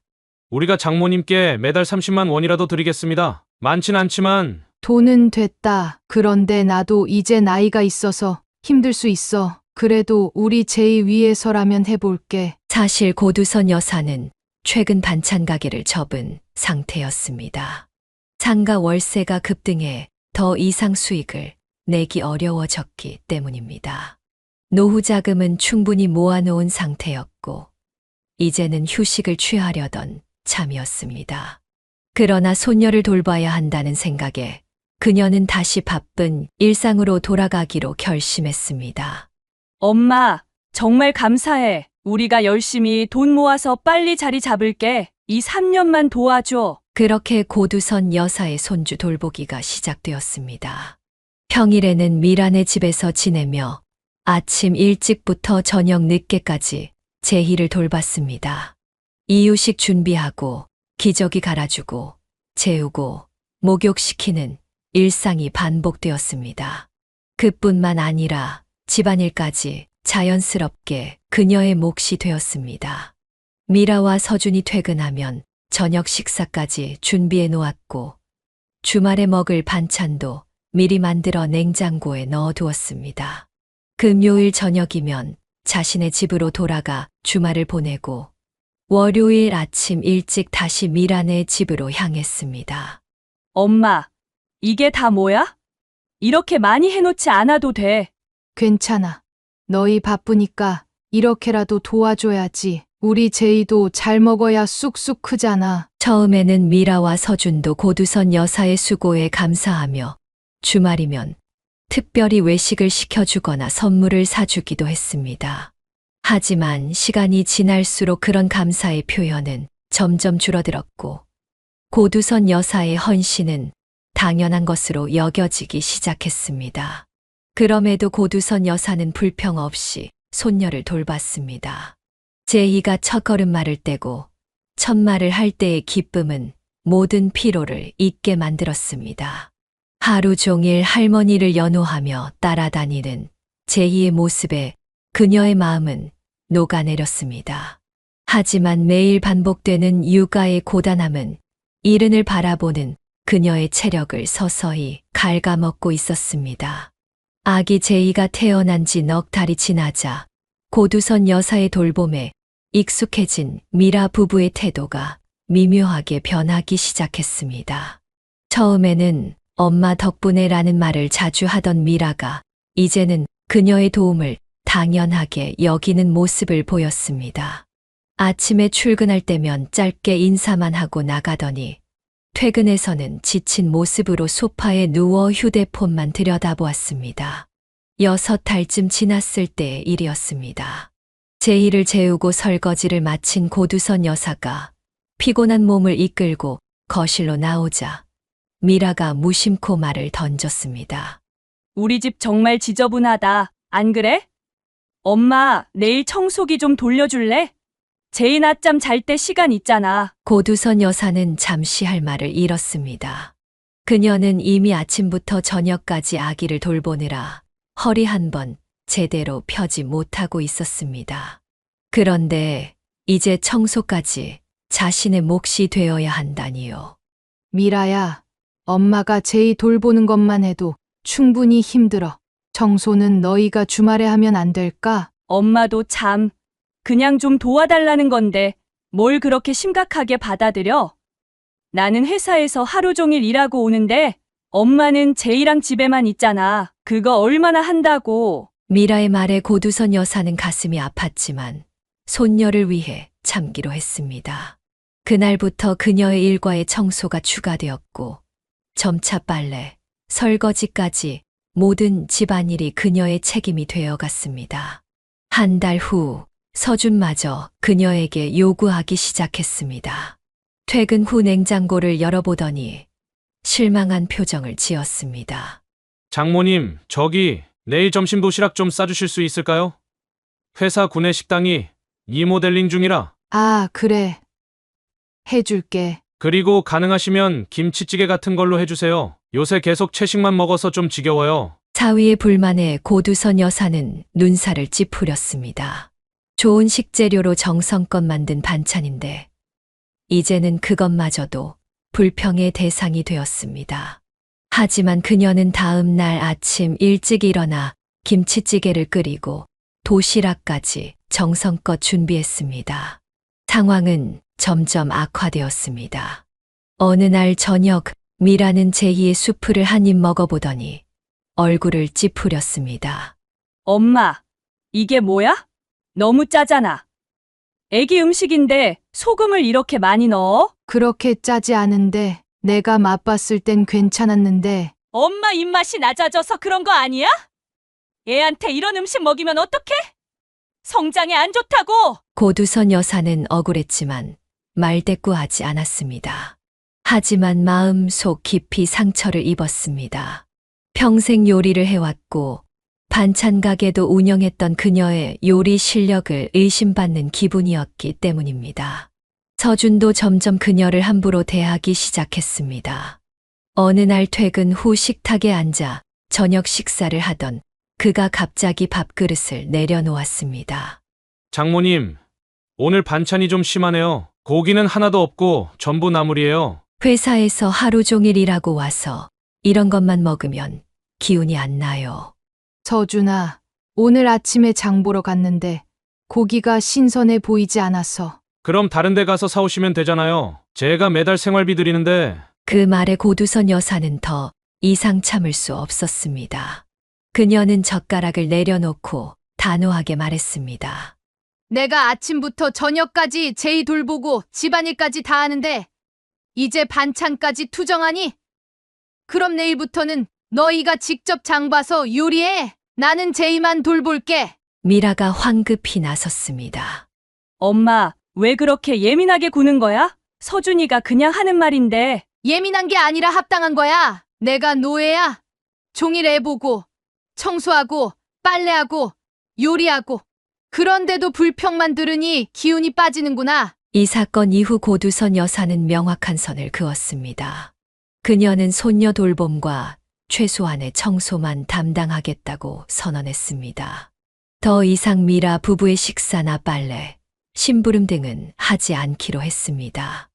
우리가 장모님께 매달 30만 원이라도 드리겠습니다. 많진 않지만. 돈은 됐다. 그런데 나도 이제 나이가 있어서 힘들 수 있어. 그래도 우리 제이 위해서라면 해볼게. 사실 고두선 여사는 최근 반찬 가게를 접은 상태였습니다. 상가 월세가 급등해 더 이상 수익을 내기 어려워졌기 때문입니다. 노후 자금은 충분히 모아놓은 상태였고 이제는 휴식을 취하려던 참이었습니다. 그러나 손녀를 돌봐야 한다는 생각에 그녀는 다시 바쁜 일상으로 돌아가기로 결심했습니다. 엄마, 정말 감사해. 우리가 열심히 돈 모아서 빨리 자리 잡을게. 이 3년만 도와줘. 그렇게 고두선 여사의 손주 돌보기가 시작되었습니다. 평일에는 미란의 집에서 지내며 아침 일찍부터 저녁 늦게까지 제희를 돌봤습니다. 이유식 준비하고 기저귀 갈아주고 재우고 목욕시키는 일상이 반복되었습니다. 그뿐만 아니라 집안일까지 자연스럽게 그녀의 몫이 되었습니다. 미라와 서준이 퇴근하면 저녁 식사까지 준비해 놓았고 주말에 먹을 반찬도 미리 만들어 냉장고에 넣어두었습니다. 금요일 저녁이면 자신의 집으로 돌아가 주말을 보내고 월요일 아침 일찍 다시 미란의 집으로 향했습니다. 엄마, 이게 다 뭐야? 이렇게 많이 해놓지 않아도 돼. 괜찮아. 너희 바쁘니까 이렇게라도 도와줘야지. 우리 제이도 잘 먹어야 쑥쑥 크잖아. 처음에는 미라와 서준도 고두선 여사의 수고에 감사하며 주말이면 특별히 외식을 시켜주거나 선물을 사주기도 했습니다. 하지만 시간이 지날수록 그런 감사의 표현은 점점 줄어들었고 고두선 여사의 헌신은 당연한 것으로 여겨지기 시작했습니다. 그럼에도 고두선 여사는 불평 없이 손녀를 돌봤습니다. 제희가 첫걸음말을 떼고 첫말을 할 때의 기쁨은 모든 피로를 잊게 만들었습니다. 하루 종일 할머니를 연호하며 따라다니는 제희의 모습에 그녀의 마음은 녹아내렸습니다. 하지만 매일 반복되는 육아의 고단함은 이른을 바라보는 그녀의 체력을 서서히 갉아먹고 있었습니다. 아기 제이가 태어난 지 넉 달이 지나자 고두선 여사의 돌봄에 익숙해진 미라 부부의 태도가 미묘하게 변하기 시작했습니다. 처음에는 엄마 덕분에라는 말을 자주 하던 미라가 이제는 그녀의 도움을 당연하게 여기는 모습을 보였습니다. 아침에 출근할 때면 짧게 인사만 하고 나가더니 퇴근해서는 지친 모습으로 소파에 누워 휴대폰만 들여다보았습니다. 6달쯤 지났을 때의 일이었습니다. 제희를 재우고 설거지를 마친 고두선 여사가 피곤한 몸을 이끌고 거실로 나오자 미라가 무심코 말을 던졌습니다. 우리 집 정말 지저분하다. 안 그래? 엄마, 내일 청소기 좀 돌려줄래? 제이 낮잠 잘 때 시간 있잖아. 고두선 여사는 잠시 할 말을 잃었습니다. 그녀는 이미 아침부터 저녁까지 아기를 돌보느라 허리 한 번 제대로 펴지 못하고 있었습니다. 그런데 이제 청소까지 자신의 몫이 되어야 한다니요. 미라야, 엄마가 제이 돌보는 것만 해도 충분히 힘들어. 청소는 너희가 주말에 하면 안 될까? 엄마도 참, 그냥 좀 도와달라는 건데 뭘 그렇게 심각하게 받아들여? 나는 회사에서 하루 종일 일하고 오는데 엄마는 제이랑 집에만 있잖아. 그거 얼마나 한다고. 미라의 말에 고두선 여사는 가슴이 아팠지만 손녀를 위해 참기로 했습니다. 그날부터 그녀의 일과에 청소가 추가되었고 점차 빨래, 설거지까지 모든 집안일이 그녀의 책임이 되어갔습니다. 한 달 후 서준마저 그녀에게 요구하기 시작했습니다. 퇴근 후 냉장고를 열어보더니 실망한 표정을 지었습니다. 장모님, 저기 내일 점심 도시락 좀 싸주실 수 있을까요? 회사 구내 식당이 리모델링 중이라. 아, 그래. 해줄게. 그리고 가능하시면 김치찌개 같은 걸로 해주세요. 요새 계속 채식만 먹어서 좀 지겨워요. 사위의 불만에 고두선 여사는 눈살을 찌푸렸습니다. 좋은 식재료로 정성껏 만든 반찬인데 이제는 그것마저도 불평의 대상이 되었습니다. 하지만 그녀는 다음 날 아침 일찍 일어나 김치찌개를 끓이고 도시락까지 정성껏 준비했습니다. 상황은 점점 악화되었습니다. 어느 날 저녁 미라는 제희의 수프를 한 입 먹어보더니 얼굴을 찌푸렸습니다. 엄마, 이게 뭐야? 너무 짜잖아. 애기 음식인데 소금을 이렇게 많이 넣어? 그렇게 짜지 않은데 내가 맛봤을 땐 괜찮았는데. 엄마 입맛이 낮아져서 그런 거 아니야? 애한테 이런 음식 먹이면 어떡해? 성장에 안 좋다고! 고두선 여사는 억울했지만 말대꾸하지 않았습니다. 하지만 마음속 깊이 상처를 입었습니다. 평생 요리를 해왔고 반찬 가게도 운영했던 그녀의 요리 실력을 의심받는 기분이었기 때문입니다. 서준도 점점 그녀를 함부로 대하기 시작했습니다. 어느 날 퇴근 후 식탁에 앉아 저녁 식사를 하던 그가 갑자기 밥그릇을 내려놓았습니다. 장모님, 오늘 반찬이 좀 심하네요. 고기는 하나도 없고 전부 나물이에요. 회사에서 하루 종일 일하고 와서 이런 것만 먹으면 기운이 안 나요. 서준아, 오늘 아침에 장 보러 갔는데 고기가 신선해 보이지 않아서. 그럼 다른 데 가서 사오시면 되잖아요. 제가 매달 생활비 드리는데. 그 말에 고두선 여사는 더 이상 참을 수 없었습니다. 그녀는 젓가락을 내려놓고 단호하게 말했습니다. 내가 아침부터 저녁까지 제이 돌보고 집안일까지 다 하는데 이제 반찬까지 투정하니? 그럼 내일부터는 너희가 직접 장 봐서 요리해. 나는 제이만 돌볼게. 미라가 황급히 나섰습니다. 엄마, 왜 그렇게 예민하게 구는 거야? 서준이가 그냥 하는 말인데. 예민한 게 아니라 합당한 거야. 내가 노예야. 종일 애 보고 청소하고 빨래하고 요리하고. 그런데도 불평만 들으니 기운이 빠지는구나. 이 사건 이후 고두선 여사는 명확한 선을 그었습니다. 그녀는 손녀 돌봄과 최소한의 청소만 담당하겠다고 선언했습니다. 더 이상 미라 부부의 식사나 빨래, 심부름 등은 하지 않기로 했습니다.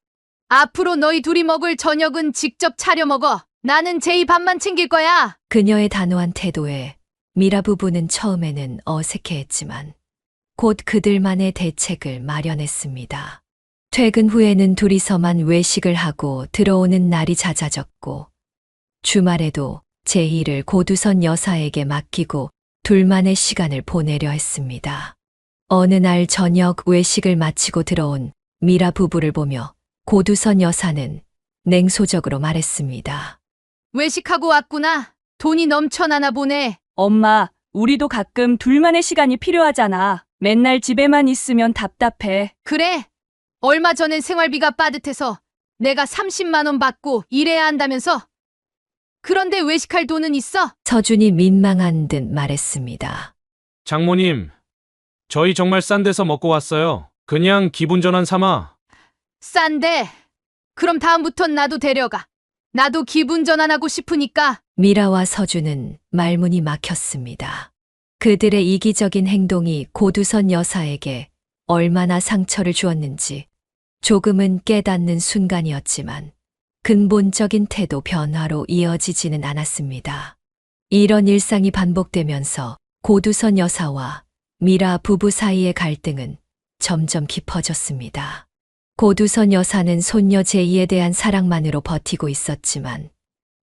앞으로 너희 둘이 먹을 저녁은 직접 차려 먹어. 나는 제이 밥만 챙길 거야. 그녀의 단호한 태도에 미라 부부는 처음에는 어색해했지만 곧 그들만의 대책을 마련했습니다. 퇴근 후에는 둘이서만 외식을 하고 들어오는 날이 잦아졌고 주말에도 제의를 고두선 여사에게 맡기고 둘만의 시간을 보내려 했습니다. 어느 날 저녁 외식을 마치고 들어온 미라 부부를 보며 고두선 여사는 냉소적으로 말했습니다. 외식하고 왔구나. 돈이 넘쳐나나 보네. 엄마, 우리도 가끔 둘만의 시간이 필요하잖아. 맨날 집에만 있으면 답답해. 그래. 얼마 전엔 생활비가 빠듯해서 내가 30만 원 받고 일해야 한다면서? 그런데 외식할 돈은 있어? 서준이 민망한 듯 말했습니다. 장모님, 저희 정말 싼 데서 먹고 왔어요. 그냥 기분 전환 삼아. 싼데. 그럼 다음부턴 나도 데려가. 나도 기분 전환하고 싶으니까. 미라와 서준은 말문이 막혔습니다. 그들의 이기적인 행동이 고두선 여사에게 얼마나 상처를 주었는지 조금은 깨닫는 순간이었지만 근본적인 태도 변화로 이어지지는 않았습니다. 이런 일상이 반복되면서 고두선 여사와 미라 부부 사이의 갈등은 점점 깊어졌습니다. 고두선 여사는 손녀 제이에 대한 사랑만으로 버티고 있었지만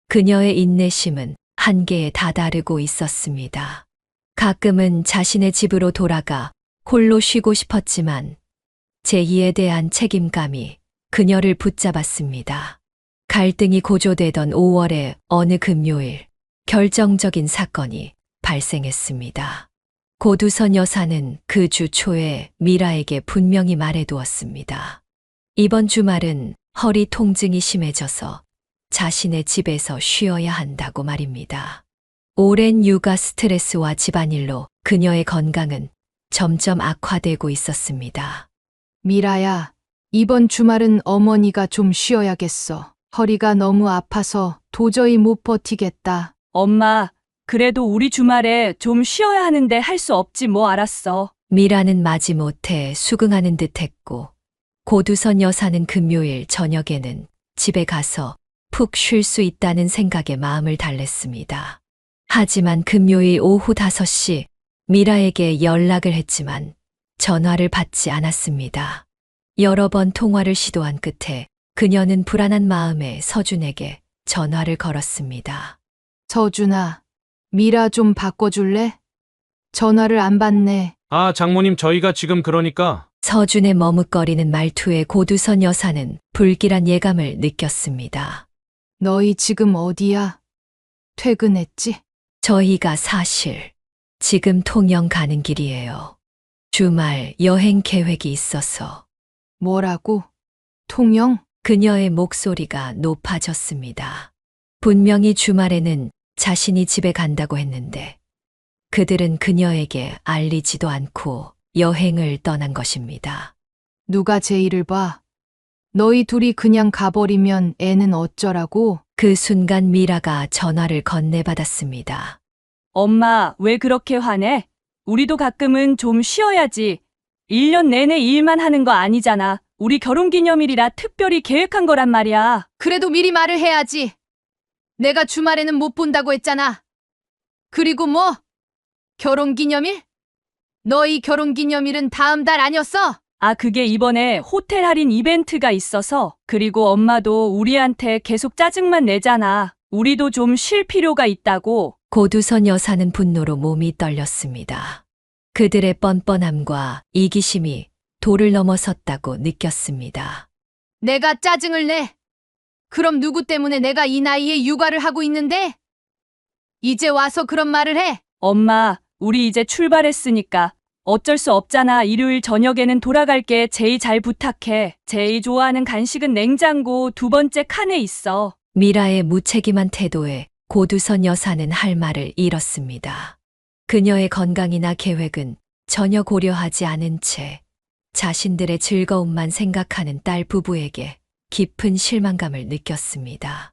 그녀의 인내심은 한계에 다다르고 있었습니다. 가끔은 자신의 집으로 돌아가 홀로 쉬고 싶었지만 제이에 대한 책임감이 그녀를 붙잡았습니다. 갈등이 고조되던 5월의 어느 금요일 결정적인 사건이 발생했습니다. 고두선 여사는 그 주 초에 미라에게 분명히 말해두었습니다. 이번 주말은 허리 통증이 심해져서 자신의 집에서 쉬어야 한다고 말입니다. 오랜 육아 스트레스와 집안일로 그녀의 건강은 점점 악화되고 있었습니다. 미라야, 이번 주말은 어머니가 좀 쉬어야겠어. 허리가 너무 아파서 도저히 못 버티겠다. 엄마, 그래도 우리 주말에 좀 쉬어야 하는데 할 수 없지 뭐 알았어. 미라는 마지못해 수긍하는 듯 했고 고두선 여사는 금요일 저녁에는 집에 가서 푹 쉴 수 있다는 생각에 마음을 달랬습니다. 하지만 금요일 오후 5시 미라에게 연락을 했지만 전화를 받지 않았습니다. 여러 번 통화를 시도한 끝에 그녀는 불안한 마음에 서준에게 전화를 걸었습니다. 서준아, 미라 좀 바꿔줄래? 전화를 안 받네. 아, 장모님, 저희가 지금 그러니까. 서준의 머뭇거리는 말투에 고두선 여사는 불길한 예감을 느꼈습니다. 너희 지금 어디야? 퇴근했지? 저희가 사실 지금 통영 가는 길이에요. 주말 여행 계획이 있어서. 뭐라고? 통영? 그녀의 목소리가 높아졌습니다. 분명히 주말에는 자신이 집에 간다고 했는데 그들은 그녀에게 알리지도 않고 여행을 떠난 것입니다. 누가 제이를 봐? 너희 둘이 그냥 가버리면 애는 어쩌라고? 그 순간 미라가 전화를 건네받았습니다. 엄마, 왜 그렇게 화내? 우리도 가끔은 좀 쉬어야지. 1년 내내 일만 하는 거 아니잖아. 우리 결혼기념일이라 특별히 계획한 거란 말이야. 그래도 미리 말을 해야지. 내가 주말에는 못 본다고 했잖아. 그리고 뭐? 결혼기념일? 너희 결혼기념일은 다음 달 아니었어? 아, 그게 이번에 호텔 할인 이벤트가 있어서. 그리고 엄마도 우리한테 계속 짜증만 내잖아. 우리도 좀 쉴 필요가 있다고. 고두선 여사는 분노로 몸이 떨렸습니다. 그들의 뻔뻔함과 이기심이 도를 넘어섰다고 느꼈습니다. 내가 짜증을 내. 그럼 누구 때문에 내가 이 나이에 육아를 하고 있는데? 이제 와서 그런 말을 해? 엄마, 우리 이제 출발했으니까 어쩔 수 없잖아. 일요일 저녁에는 돌아갈게. 제이 잘 부탁해. 제이 좋아하는 간식은 냉장고 2번째 칸에 있어. 미라의 무책임한 태도에 고두선 여사는 할 말을 잃었습니다. 그녀의 건강이나 계획은 전혀 고려하지 않은 채 자신들의 즐거움만 생각하는 딸 부부에게 깊은 실망감을 느꼈습니다.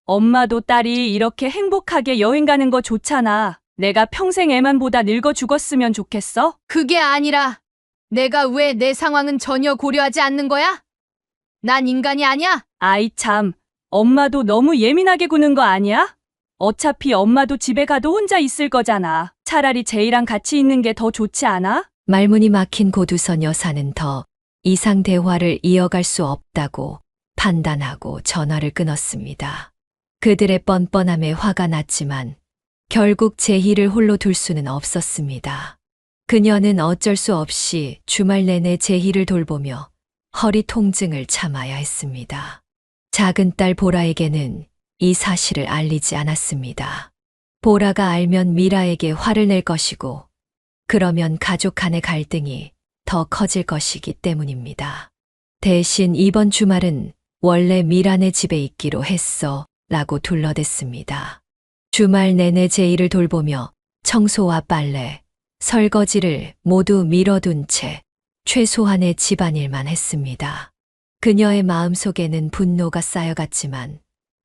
엄마도 딸이 이렇게 행복하게 여행 가는 거 좋잖아. 내가 평생 애만 보다 늙어 죽었으면 좋겠어? 그게 아니라 내가 왜 내 상황은 전혀 고려하지 않는 거야? 난 인간이 아니야? 아이 참, 엄마도 너무 예민하게 구는 거 아니야? 어차피 엄마도 집에 가도 혼자 있을 거잖아. 차라리 제이랑 같이 있는 게 더 좋지 않아? 말문이 막힌 고두선 여사는 더 이상 대화를 이어갈 수 없다고 판단하고 전화를 끊었습니다. 그들의 뻔뻔함에 화가 났지만 결국 제희를 홀로 둘 수는 없었습니다. 그녀는 어쩔 수 없이 주말 내내 제희를 돌보며 허리 통증을 참아야 했습니다. 작은 딸 보라에게는 이 사실을 알리지 않았습니다. 보라가 알면 미라에게 화를 낼 것이고 그러면 가족 간의 갈등이 더 커질 것이기 때문입니다. 대신 이번 주말은 원래 미라네 집에 있기로 했어 라고 둘러댔습니다. 주말 내내 제이를 돌보며 청소와 빨래, 설거지를 모두 미뤄둔 채 최소한의 집안일만 했습니다. 그녀의 마음속에는 분노가 쌓여갔지만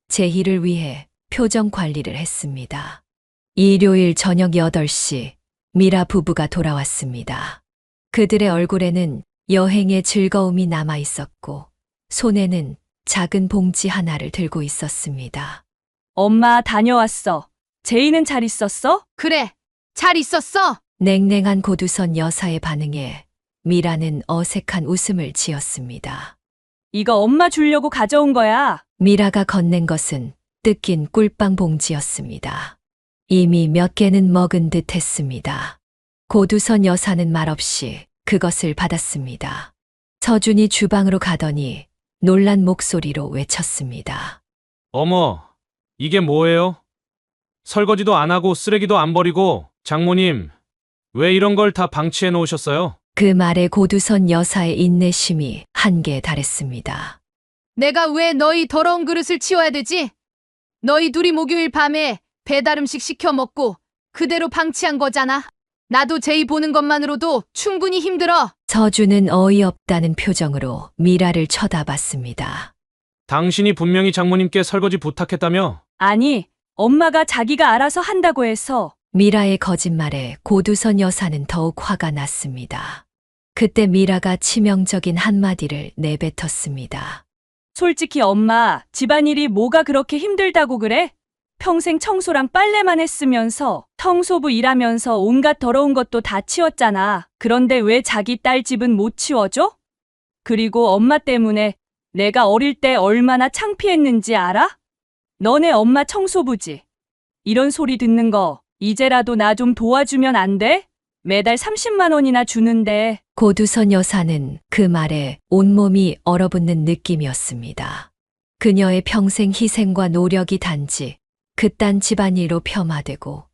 제희를 위해 표정 관리를 했습니다. 일요일 저녁 8시 미라 부부가 돌아왔습니다. 그들의 얼굴에는 여행의 즐거움이 남아 있었고 손에는 작은 봉지 하나를 들고 있었습니다. 엄마 다녀왔어. 제이는 잘 있었어? 그래, 잘 있었어. 냉랭한 고두선 여사의 반응에 미라는 어색한 웃음을 지었습니다. 이거 엄마 주려고 가져온 거야. 미라가 건넨 것은 뜯긴 꿀빵 봉지였습니다. 이미 몇 개는 먹은 듯 했습니다. 고두선 여사는 말없이 그것을 받았습니다. 서준이 주방으로 가더니 놀란 목소리로 외쳤습니다. 어머, 이게 뭐예요? 설거지도 안 하고 쓰레기도 안 버리고 장모님, 왜 이런 걸 다 방치해 놓으셨어요? 그 말에 고두선 여사의 인내심이 한계에 달했습니다. 내가 왜 너희 더러운 그릇을 치워야 되지? 너희 둘이 목요일 밤에 배달 음식 시켜 먹고 그대로 방치한 거잖아. 나도 제이 보는 것만으로도 충분히 힘들어. 서준은 어이없다는 표정으로 미라를 쳐다봤습니다. 당신이 분명히 장모님께 설거지 부탁했다며? 아니, 엄마가 자기가 알아서 한다고 해서. 미라의 거짓말에 고두선 여사는 더욱 화가 났습니다. 그때 미라가 치명적인 한마디를 내뱉었습니다. 솔직히 엄마, 집안일이 뭐가 그렇게 힘들다고 그래? 평생 청소랑 빨래만 했으면서 청소부 일하면서 온갖 더러운 것도 다 치웠잖아. 그런데 왜 자기 딸 집은 못 치워줘? 그리고 엄마 때문에 내가 어릴 때 얼마나 창피했는지 알아? 너네 엄마 청소부지. 이런 소리 듣는 거 이제라도 나 좀 도와주면 안 돼? 매달 30만 원이나 주는데. 고두선 여사는 그 말에 온몸이 얼어붙는 느낌이었습니다. 그녀의 평생 희생과 노력이 단지 그딴 집안일로 폄하되고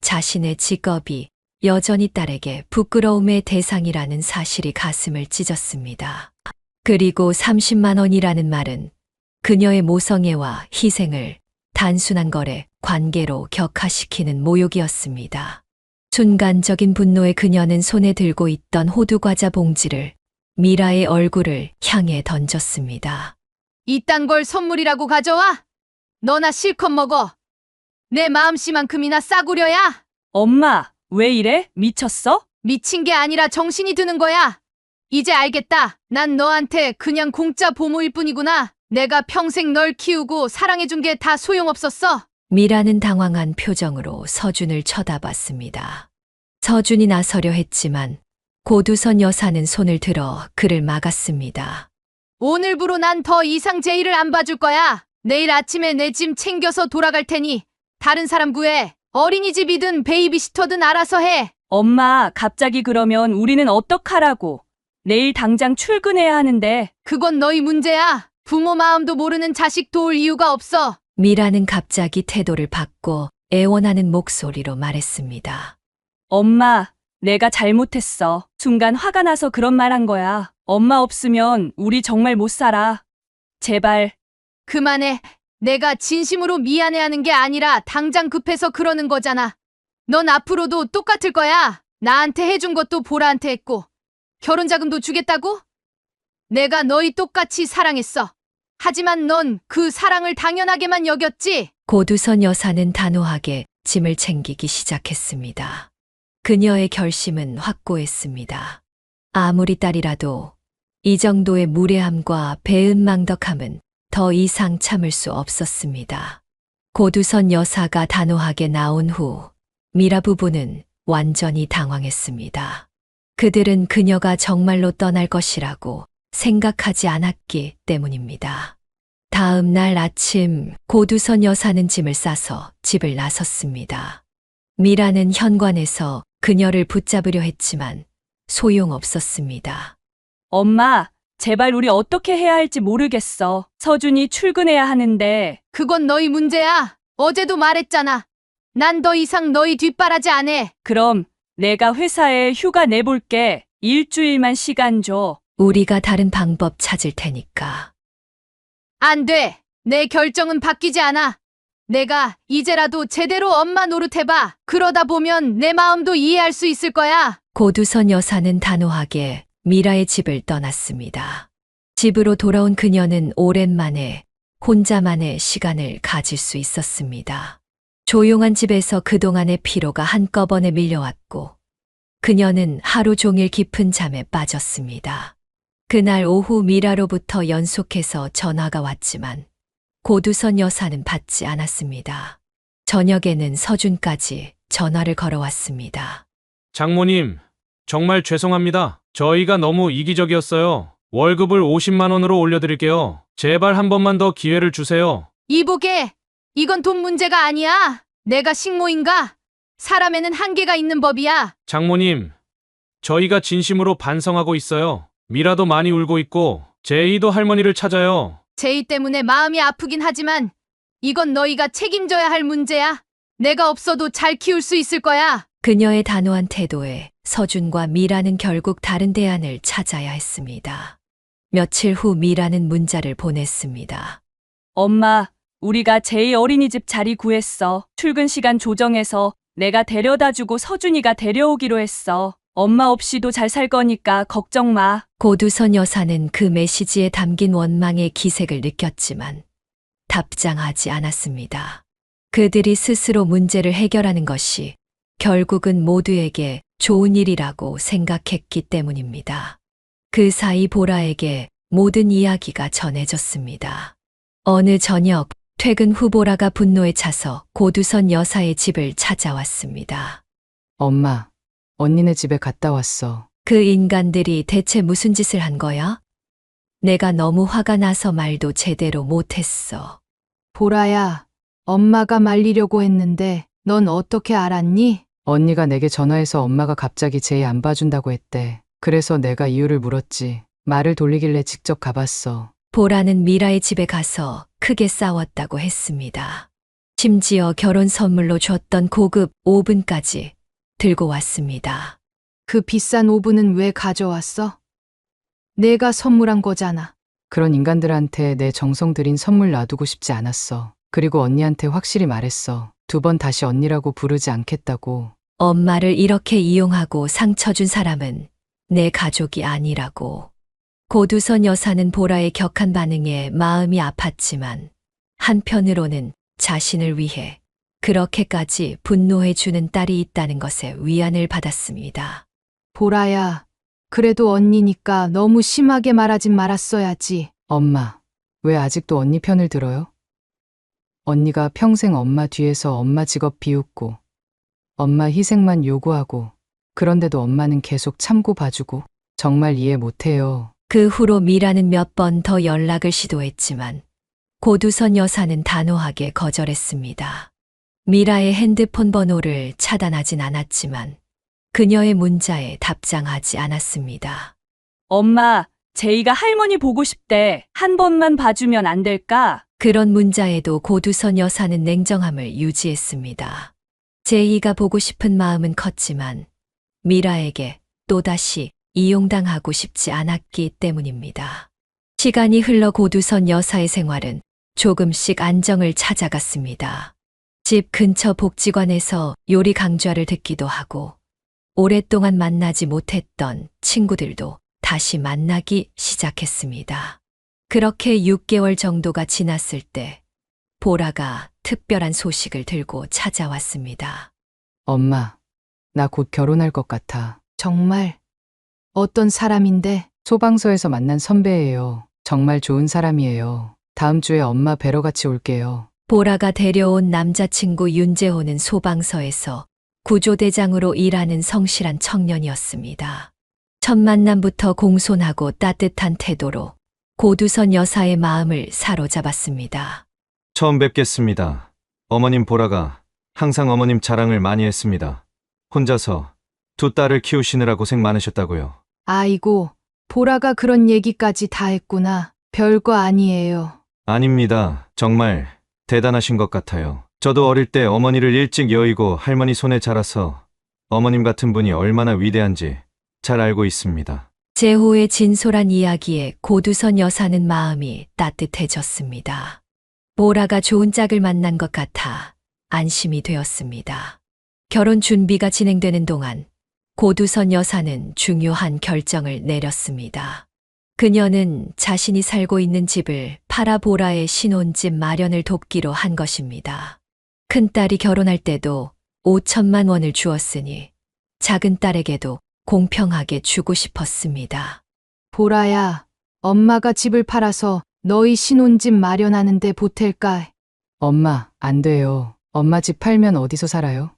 자신의 직업이 여전히 딸에게 부끄러움의 대상이라는 사실이 가슴을 찢었습니다. 그리고 30만 원이라는 말은 그녀의 모성애와 희생을 단순한 거래, 관계로 격화시키는 모욕이었습니다. 순간적인 분노에 그녀는 손에 들고 있던 호두과자 봉지를 미라의 얼굴을 향해 던졌습니다. 이딴 걸 선물이라고 가져와? 너나 실컷 먹어. 내 마음씨만큼이나 싸구려야? 엄마, 왜 이래? 미쳤어? 미친 게 아니라 정신이 드는 거야. 이제 알겠다. 난 너한테 그냥 공짜 보모일 뿐이구나. 내가 평생 널 키우고 사랑해준 게 다 소용없었어. 미라는 당황한 표정으로 서준을 쳐다봤습니다. 서준이 나서려 했지만 고두선 여사는 손을 들어 그를 막았습니다. 오늘부로 난 더 이상 제의를 안 봐줄 거야. 내일 아침에 내 짐 챙겨서 돌아갈 테니 다른 사람 구해. 어린이집이든 베이비시터든 알아서 해. 엄마, 갑자기 그러면 우리는 어떡하라고? 내일 당장 출근해야 하는데. 그건 너희 문제야. 부모 마음도 모르는 자식 도울 이유가 없어. 미라는 갑자기 태도를 바꿔 애원하는 목소리로 말했습니다. 엄마, 내가 잘못했어. 순간 화가 나서 그런 말 한 거야. 엄마 없으면 우리 정말 못 살아. 제발. 그만해. 내가 진심으로 미안해하는 게 아니라 당장 급해서 그러는 거잖아. 넌 앞으로도 똑같을 거야. 나한테 해준 것도 보라한테 했고 결혼자금도 주겠다고? 내가 너희 똑같이 사랑했어. 하지만 넌 그 사랑을 당연하게만 여겼지? 고두선 여사는 단호하게 짐을 챙기기 시작했습니다. 그녀의 결심은 확고했습니다. 아무리 딸이라도 이 정도의 무례함과 배은망덕함은 더 이상 참을 수 없었습니다. 고두선 여사가 단호하게 나온 후 미라 부부는 완전히 당황했습니다. 그들은 그녀가 정말로 떠날 것이라고 생각하지 않았기 때문입니다. 다음 날 아침 고두선 여사는 짐을 싸서 집을 나섰습니다. 미라는 현관에서 그녀를 붙잡으려 했지만 소용없었습니다. 엄마, 제발 우리 어떻게 해야 할지 모르겠어. 서준이 출근해야 하는데. 그건 너희 문제야. 어제도 말했잖아. 난 더 이상 너희 뒷바라지 안 해. 그럼 내가 회사에 휴가 내볼게. 일주일만 시간 줘. 우리가 다른 방법 찾을 테니까. 안 돼. 내 결정은 바뀌지 않아. 내가 이제라도 제대로 엄마 노릇해봐. 그러다 보면 내 마음도 이해할 수 있을 거야. 고두선 여사는 단호하게 미라의 집을 떠났습니다. 집으로 돌아온 그녀는 오랜만에 혼자만의 시간을 가질 수 있었습니다. 조용한 집에서 그동안의 피로가 한꺼번에 밀려왔고 그녀는 하루 종일 깊은 잠에 빠졌습니다. 그날 오후 미라로부터 연속해서 전화가 왔지만 고두선 여사는 받지 않았습니다. 저녁에는 서준까지 전화를 걸어왔습니다. 장모님, 정말 죄송합니다. 저희가 너무 이기적이었어요. 월급을 50만 원으로 올려드릴게요. 제발 한 번만 더 기회를 주세요. 이보게, 이건 돈 문제가 아니야. 내가 식모인가? 사람에는 한계가 있는 법이야. 장모님, 저희가 진심으로 반성하고 있어요. 미라도 많이 울고 있고 제이도 할머니를 찾아요. 제이 때문에 마음이 아프긴 하지만 이건 너희가 책임져야 할 문제야. 내가 없어도 잘 키울 수 있을 거야. 그녀의 단호한 태도에 서준과 미라는 결국 다른 대안을 찾아야 했습니다. 며칠 후 미라는 문자를 보냈습니다. 엄마, 우리가 제이 어린이집 자리 구했어. 출근 시간 조정해서 내가 데려다주고 서준이가 데려오기로 했어. 엄마 없이도 잘 살 거니까 걱정 마. 고두선 여사는 그 메시지에 담긴 원망의 기색을 느꼈지만 답장하지 않았습니다. 그들이 스스로 문제를 해결하는 것이 결국은 모두에게 좋은 일이라고 생각했기 때문입니다. 그 사이 보라에게 모든 이야기가 전해졌습니다. 어느 저녁 퇴근 후 보라가 분노에 차서 고두선 여사의 집을 찾아왔습니다. 엄마, 언니네 집에 갔다 왔어. 그 인간들이 대체 무슨 짓을 한 거야? 내가 너무 화가 나서 말도 제대로 못했어. 보라야, 엄마가 말리려고 했는데 넌 어떻게 알았니? 언니가 내게 전화해서 엄마가 갑자기 제이 안 봐준다고 했대. 그래서 내가 이유를 물었지. 말을 돌리길래 직접 가봤어. 보라는 미라의 집에 가서 크게 싸웠다고 했습니다. 심지어 결혼 선물로 줬던 고급 오븐까지 들고 왔습니다. 그 비싼 오븐은 왜 가져왔어? 내가 선물한 거잖아. 그런 인간들한테 내 정성 들인 선물 놔두고 싶지 않았어. 그리고 언니한테 확실히 말했어. 2번 다시 언니라고 부르지 않겠다고. 엄마를 이렇게 이용하고 상처 준 사람은 내 가족이 아니라고. 고두선 여사는 보라의 격한 반응에 마음이 아팠지만 한편으로는 자신을 위해 그렇게까지 분노해 주는 딸이 있다는 것에 위안을 받았습니다. 보라야, 그래도 언니니까 너무 심하게 말하진 말았어야지. 엄마, 왜 아직도 언니 편을 들어요? 언니가 평생 엄마 뒤에서 엄마 직업 비웃고, 엄마 희생만 요구하고, 그런데도 엄마는 계속 참고 봐주고, 정말 이해 못해요. 그 후로 미라는 몇 번 더 연락을 시도했지만 고두선 여사는 단호하게 거절했습니다. 미라의 핸드폰 번호를 차단하진 않았지만 그녀의 문자에 답장하지 않았습니다. 엄마, 제이가 할머니 보고 싶대. 한 번만 봐주면 안 될까? 그런 문자에도 고두선 여사는 냉정함을 유지했습니다. 제이가 보고 싶은 마음은 컸지만 미라에게 또다시 이용당하고 싶지 않았기 때문입니다. 시간이 흘러 고두선 여사의 생활은 조금씩 안정을 찾아갔습니다. 집 근처 복지관에서 요리 강좌를 듣기도 하고 오랫동안 만나지 못했던 친구들도 다시 만나기 시작했습니다. 그렇게 6개월 정도가 지났을 때 보라가 특별한 소식을 들고 찾아왔습니다. 엄마, 나 곧 결혼할 것 같아. 정말 어떤 사람인데? 소방서에서 만난 선배예요. 정말 좋은 사람이에요. 다음 주에 엄마 뵈러 같이 올게요. 보라가 데려온 남자친구 윤재호는 소방서에서 구조대장으로 일하는 성실한 청년이었습니다. 첫 만남부터 공손하고 따뜻한 태도로 고두선 여사의 마음을 사로잡았습니다. 처음 뵙겠습니다. 어머님 보라가 항상 어머님 자랑을 많이 했습니다. 혼자서 2딸을 키우시느라 고생 많으셨다고요. 아이고, 보라가 그런 얘기까지 다 했구나. 별거 아니에요. 아닙니다. 정말 대단하신 것 같아요. 저도 어릴 때 어머니를 일찍 여의고 할머니 손에 자라서 어머님 같은 분이 얼마나 위대한지 잘 알고 있습니다. 재호의 진솔한 이야기에 고두선 여사는 마음이 따뜻해졌습니다. 보라가 좋은 짝을 만난 것 같아 안심이 되었습니다. 결혼 준비가 진행되는 동안 고두선 여사는 중요한 결정을 내렸습니다. 그녀는 자신이 살고 있는 집을 팔아 보라의 신혼집 마련을 돕기로 한 것입니다. 큰딸이 결혼할 때도 5천만 원을 주었으니 작은 딸에게도 공평하게 주고 싶었습니다. 보라야, 엄마가 집을 팔아서 너희 신혼집 마련하는데 보탤까? 엄마, 안 돼요. 엄마 집 팔면 어디서 살아요?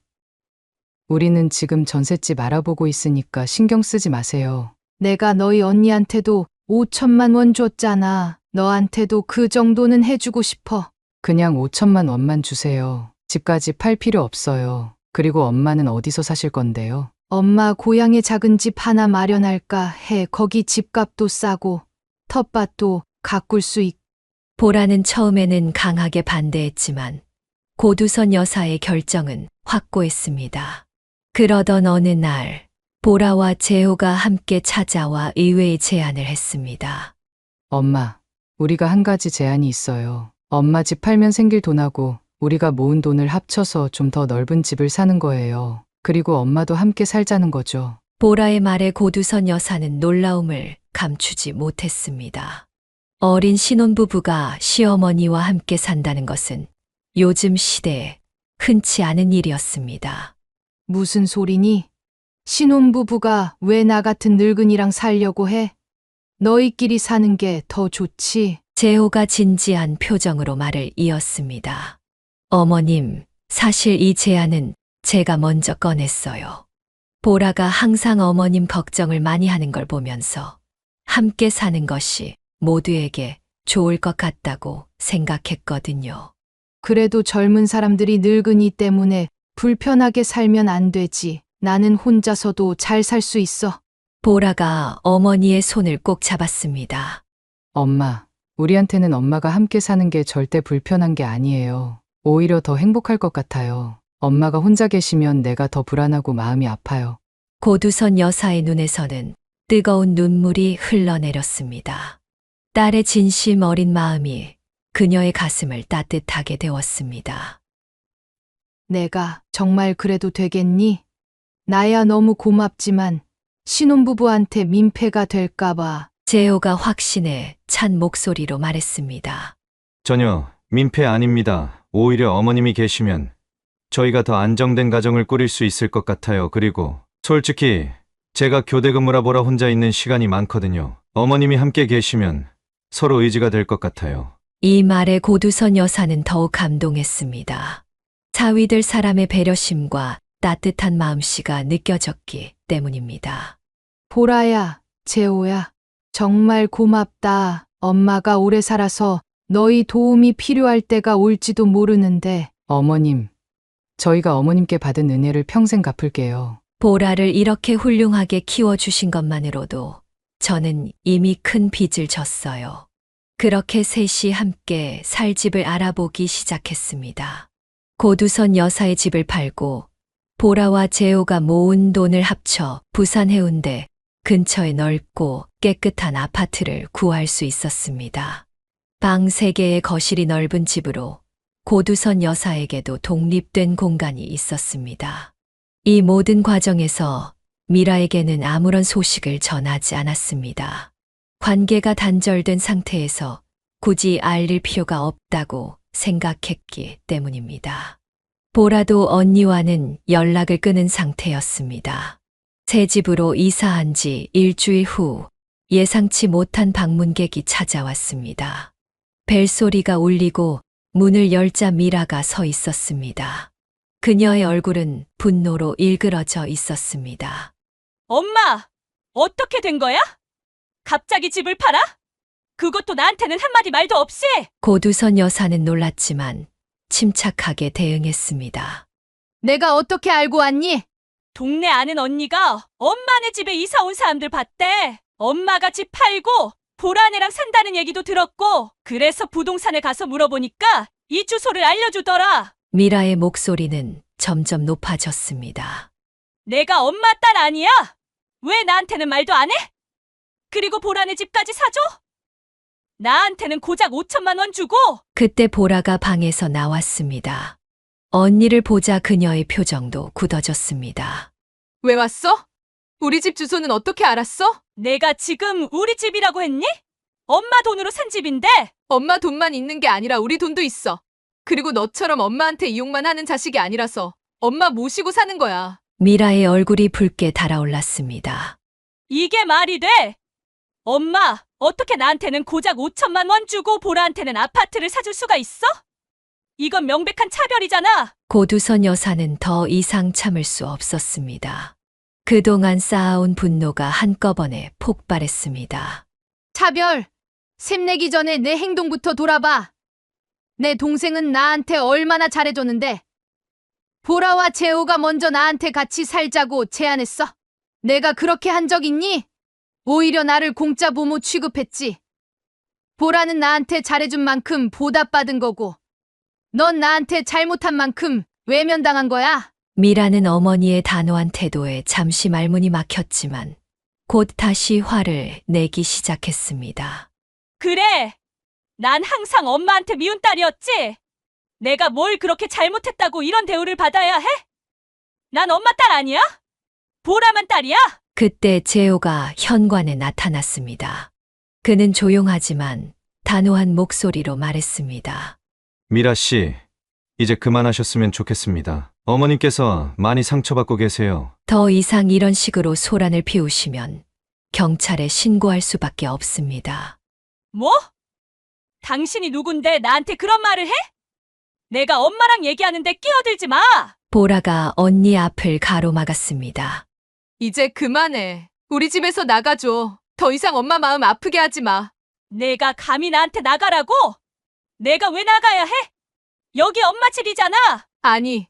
우리는 지금 전셋집 알아보고 있으니까 신경 쓰지 마세요. 내가 너희 언니한테도 5천만 원 줬잖아. 너한테도 그 정도는 해주고 싶어. 그냥 5천만 원만 주세요. 집까지 팔 필요 없어요. 그리고 엄마는 어디서 사실 건데요? 엄마 고향에 작은 집 하나 마련할까 해. 거기 집값도 싸고 텃밭도 가꿀 수 있고. 보라는 처음에는 강하게 반대했지만 고두선 여사의 결정은 확고했습니다. 그러던 어느 날 보라와 재호가 함께 찾아와 의외의 제안을 했습니다. 엄마, 우리가 한 가지 제안이 있어요. 엄마 집 팔면 생길 돈하고 우리가 모은 돈을 합쳐서 좀 더 넓은 집을 사는 거예요. 그리고 엄마도 함께 살자는 거죠. 보라의 말에 고두선 여사는 놀라움을 감추지 못했습니다. 어린 신혼부부가 시어머니와 함께 산다는 것은 요즘 시대에 흔치 않은 일이었습니다. 무슨 소리니? 신혼부부가 왜 나 같은 늙은이랑 살려고 해? 너희끼리 사는 게 더 좋지. 재호가 진지한 표정으로 말을 이었습니다. 어머님, 사실 이 제안은 제가 먼저 꺼냈어요. 보라가 항상 어머님 걱정을 많이 하는 걸 보면서 함께 사는 것이 모두에게 좋을 것 같다고 생각했거든요. 그래도 젊은 사람들이 늙은이 때문에 불편하게 살면 안 되지. 나는 혼자서도 잘 살 수 있어. 보라가 어머니의 손을 꼭 잡았습니다. 엄마, 우리한테는 엄마가 함께 사는 게 절대 불편한 게 아니에요. 오히려 더 행복할 것 같아요. 엄마가 혼자 계시면 내가 더 불안하고 마음이 아파요. 고두선 여사의 눈에서는 뜨거운 눈물이 흘러내렸습니다. 딸의 진심 어린 마음이 그녀의 가슴을 따뜻하게 데웠습니다. 내가 정말 그래도 되겠니? 나야 너무 고맙지만 신혼부부한테 민폐가 될까봐. 재호가 확신에 찬 목소리로 말했습니다. 전혀 민폐 아닙니다. 오히려 어머님이 계시면 저희가 더 안정된 가정을 꾸릴 수 있을 것 같아요. 그리고 솔직히 제가 교대 근무라 보라 혼자 있는 시간이 많거든요. 어머님이 함께 계시면 서로 의지가 될 것 같아요. 이 말에 고두선 여사는 더욱 감동했습니다. 사위들 사람의 배려심과 따뜻한 마음씨가 느껴졌기 때문입니다. 보라야, 재호야, 정말 고맙다. 엄마가 오래 살아서 너희 도움이 필요할 때가 올지도 모르는데. 어머님, 저희가 어머님께 받은 은혜를 평생 갚을게요. 보라를 이렇게 훌륭하게 키워주신 것만으로도 저는 이미 큰 빚을 졌어요. 그렇게 셋이 함께 살 집을 알아보기 시작했습니다. 고두선 여사의 집을 팔고 보라와 재호가 모은 돈을 합쳐 부산 해운대 근처에 넓고 깨끗한 아파트를 구할 수 있었습니다. 방 3개의 거실이 넓은 집으로 고두선 여사에게도 독립된 공간이 있었습니다. 이 모든 과정에서 미라에게는 아무런 소식을 전하지 않았습니다. 관계가 단절된 상태에서 굳이 알릴 필요가 없다고 생각했기 때문입니다. 보라도 언니와는 연락을 끊은 상태였습니다. 새 집으로 이사한 지 일주일 후 예상치 못한 방문객이 찾아왔습니다. 벨소리가 울리고 문을 열자 미라가 서 있었습니다. 그녀의 얼굴은 분노로 일그러져 있었습니다. 엄마, 어떻게 된 거야? 갑자기 집을 팔아? 그것도 나한테는 한마디 말도 없이? 고두선 여사는 놀랐지만 침착하게 대응했습니다. 내가 어떻게 알고 왔니? 동네 아는 언니가 엄마네 집에 이사 온 사람들 봤대. 엄마가 집 팔고 보라네랑 산다는 얘기도 들었고, 그래서 부동산에 가서 물어보니까 이 주소를 알려주더라. 미라의 목소리는 점점 높아졌습니다. 내가 엄마 딸 아니야? 왜 나한테는 말도 안 해? 그리고 보라네 집까지 사줘? 나한테는 고작 5천만 원 주고. 그때 보라가 방에서 나왔습니다. 언니를 보자 그녀의 표정도 굳어졌습니다. 왜 왔어? 우리 집 주소는 어떻게 알았어? 내가 지금 우리 집이라고 했니? 엄마 돈으로 산 집인데. 엄마 돈만 있는 게 아니라 우리 돈도 있어. 그리고 너처럼 엄마한테 이용만 하는 자식이 아니라서 엄마 모시고 사는 거야. 미라의 얼굴이 붉게 달아올랐습니다. 이게 말이 돼? 엄마, 어떻게 나한테는 고작 5천만 원 주고 보라한테는 아파트를 사줄 수가 있어? 이건 명백한 차별이잖아. 고두선 여사는 더 이상 참을 수 없었습니다. 그동안 쌓아온 분노가 한꺼번에 폭발했습니다. 차별. 샘내기 전에 내 행동부터 돌아봐. 내 동생은 나한테 얼마나 잘해줬는데. 보라와 재호가 먼저 나한테 같이 살자고 제안했어. 내가 그렇게 한 적 있니? 오히려 나를 공짜 부모 취급했지. 보라는 나한테 잘해준 만큼 보답받은 거고, 넌 나한테 잘못한 만큼 외면당한 거야. 미라는 어머니의 단호한 태도에 잠시 말문이 막혔지만 곧 다시 화를 내기 시작했습니다. 그래, 난 항상 엄마한테 미운 딸이었지. 내가 뭘 그렇게 잘못했다고 이런 대우를 받아야 해? 난 엄마 딸 아니야? 보라만 딸이야? 그때 재호가 현관에 나타났습니다. 그는 조용하지만 단호한 목소리로 말했습니다. 미라 씨, 이제 그만하셨으면 좋겠습니다. 어머님께서 많이 상처받고 계세요. 더 이상 이런 식으로 소란을 피우시면 경찰에 신고할 수밖에 없습니다. 뭐? 당신이 누군데 나한테 그런 말을 해? 내가 엄마랑 얘기하는데 끼어들지 마! 보라가 언니 앞을 가로막았습니다. 이제 그만해. 우리 집에서 나가줘. 더 이상 엄마 마음 아프게 하지 마. 내가 감히 나한테 나가라고? 내가 왜 나가야 해? 여기 엄마 집이잖아! 아니,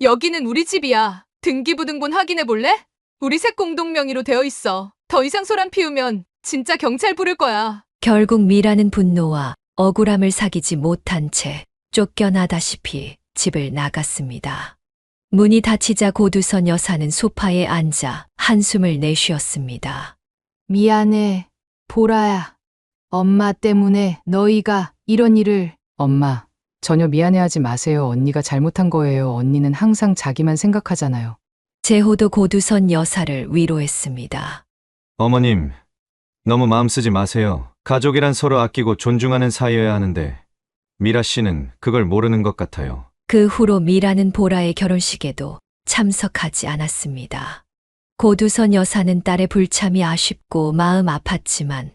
여기는 우리 집이야. 등기부등본 확인해 볼래? 우리 셋 공동 명의로 되어 있어. 더 이상 소란 피우면 진짜 경찰 부를 거야. 결국 미라는 분노와 억울함을 사귀지 못한 채 쫓겨나다시피 집을 나갔습니다. 문이 닫히자 고두선 여사는 소파에 앉아 한숨을 내쉬었습니다. 미안해, 보라야. 엄마 때문에 너희가 이런 일을. 엄마, 전혀 미안해하지 마세요. 언니가 잘못한 거예요. 언니는 항상 자기만 생각하잖아요. 재호도 고두선 여사를 위로했습니다. 어머님, 너무 마음 쓰지 마세요. 가족이란 서로 아끼고 존중하는 사이여야 하는데 미라 씨는 그걸 모르는 것 같아요. 그 후로 미라는 보라의 결혼식에도 참석하지 않았습니다. 고두선 여사는 딸의 불참이 아쉽고 마음 아팠지만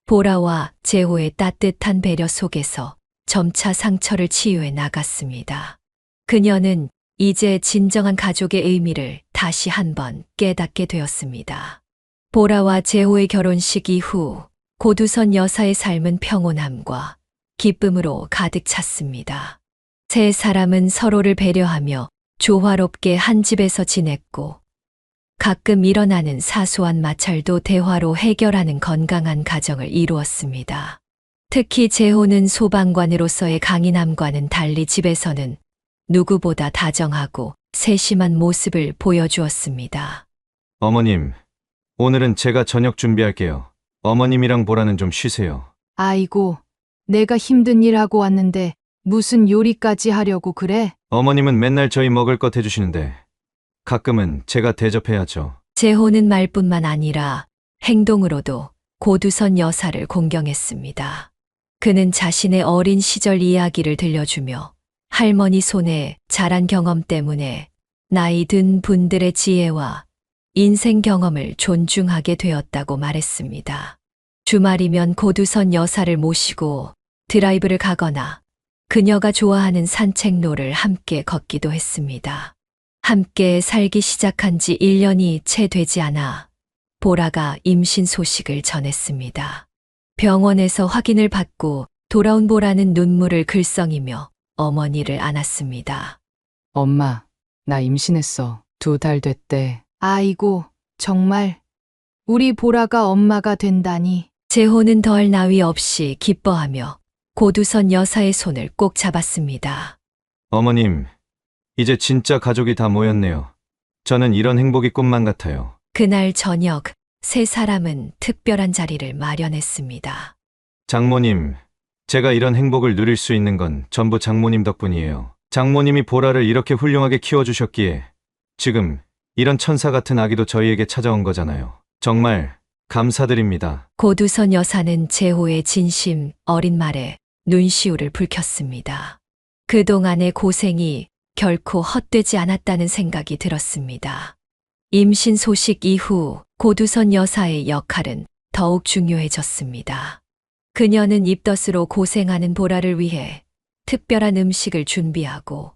보라와 재호의 따뜻한 배려 속에서 점차 상처를 치유해 나갔습니다. 그녀는 이제 진정한 가족의 의미를 다시 한번 깨닫게 되었습니다. 보라와 재호의 결혼식 이후 고두선 여사의 삶은 평온함과 기쁨으로 가득 찼습니다. 세 사람은 서로를 배려하며 조화롭게 한 집에서 지냈고 가끔 일어나는 사소한 마찰도 대화로 해결하는 건강한 가정을 이루었습니다. 특히 재호는 소방관으로서의 강인함과는 달리 집에서는 누구보다 다정하고 세심한 모습을 보여주었습니다. 어머님, 오늘은 제가 저녁 준비할게요. 어머님이랑 보라는 좀 쉬세요. 아이고, 내가 힘든 일 하고 왔는데 무슨 요리까지 하려고 그래? 어머님은 맨날 저희 먹을 것 해주시는데 가끔은 제가 대접해야죠. 재호는 말뿐만 아니라 행동으로도 고두선 여사를 공경했습니다. 그는 자신의 어린 시절 이야기를 들려주며 할머니 손에 자란 경험 때문에 나이 든 분들의 지혜와 인생 경험을 존중하게 되었다고 말했습니다. 주말이면 고두선 여사를 모시고 드라이브를 가거나 그녀가 좋아하는 산책로를 함께 걷기도 했습니다. 함께 살기 시작한 지 1년이 채 되지 않아 보라가 임신 소식을 전했습니다. 병원에서 확인을 받고 돌아온 보라는 눈물을 글썽이며 어머니를 안았습니다. 엄마, 나 임신했어. 2달 됐대. 아이고, 정말. 우리 보라가 엄마가 된다니. 재호는 더할 나위 없이 기뻐하며 고두선 여사의 손을 꼭 잡았습니다. 어머님, 이제 진짜 가족이 다 모였네요. 저는 이런 행복이 꿈만 같아요. 그날 저녁 세 사람은 특별한 자리를 마련했습니다. 장모님, 제가 이런 행복을 누릴 수 있는 건 전부 장모님 덕분이에요. 장모님이 보라를 이렇게 훌륭하게 키워주셨기에 지금 이런 천사 같은 아기도 저희에게 찾아온 거잖아요. 정말 감사드립니다. 고두선 여사는 재호의 진심 어린 말에 눈시울을 붉혔습니다. 그동안의 고생이 결코 헛되지 않았다는 생각이 들었습니다. 임신 소식 이후 고두선 여사의 역할은 더욱 중요해졌습니다. 그녀는 입덧으로 고생하는 보라를 위해 특별한 음식을 준비하고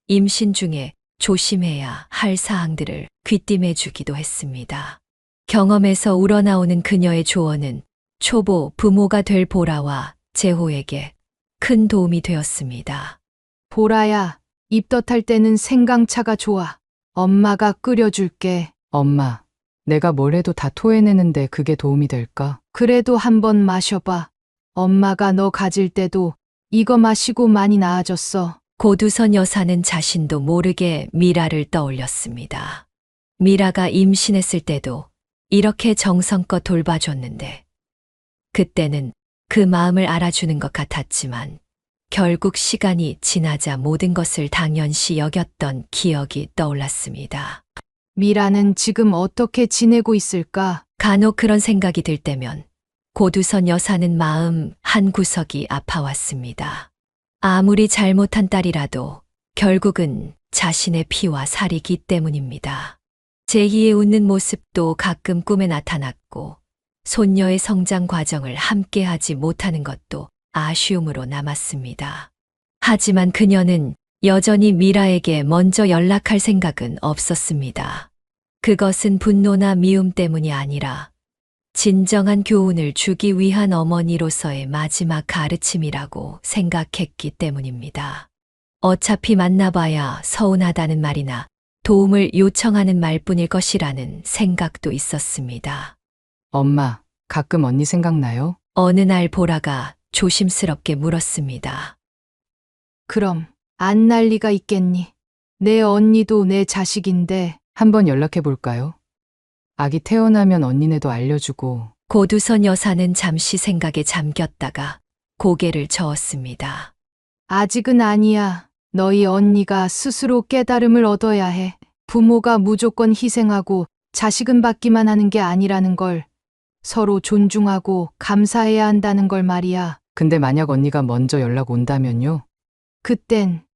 임신 중에 조심해야 할 사항들을 귀띔해 주기도 했습니다. 경험에서 우러나오는 그녀의 조언은 초보 부모가 될 보라와 재호에게 큰 도움이 되었습니다. 보라야, 입덧할 때는 생강차가 좋아. 엄마가 끓여줄게. 엄마, 내가 뭘 해도 다 토해내는데 그게 도움이 될까? 그래도 한번 마셔봐. 엄마가 너 가질 때도 이거 마시고 많이 나아졌어. 고두선 여사는 자신도 모르게 미라를 떠올렸습니다. 미라가 임신했을 때도 이렇게 정성껏 돌봐줬는데 그때는 그 마음을 알아주는 것 같았지만 결국 시간이 지나자 모든 것을 당연시 여겼던 기억이 떠올랐습니다. 미라는 지금 어떻게 지내고 있을까? 간혹 그런 생각이 들 때면 고두선 여사는 마음 한구석이 아파왔습니다. 아무리 잘못한 딸이라도 결국은 자신의 피와 살이기 때문입니다. 제희의 웃는 모습도 가끔 꿈에 나타났고 손녀의 성장 과정을 함께하지 못하는 것도 아쉬움으로 남았습니다. 하지만 그녀는 여전히 미라에게 먼저 연락할 생각은 없었습니다. 그것은 분노나 미움 때문이 아니라 진정한 교훈을 주기 위한 어머니로서의 마지막 가르침이라고 생각했기 때문입니다. 어차피 만나봐야 서운하다는 말이나 도움을 요청하는 말뿐일 것이라는 생각도 있었습니다. 엄마, 가끔 언니 생각나요? 어느 날 보라가 조심스럽게 물었습니다. 그럼 안 날 리가 있겠니? 내 언니도 내 자식인데. 한번 연락해 볼까요? 아기 태어나면 언니네도 알려주고. 고두선 여사는 잠시 생각에 잠겼다가 고개를 저었습니다. 아직은 아니야. 너희 언니가 스스로 깨달음을 얻어야 해. 부모가 무조건 희생하고 자식은 받기만 하는 게 아니라는 걸, 서로 존중하고 감사해야 한다는 걸 말이야. 근데 만약 언니가 먼저 연락 온다면요?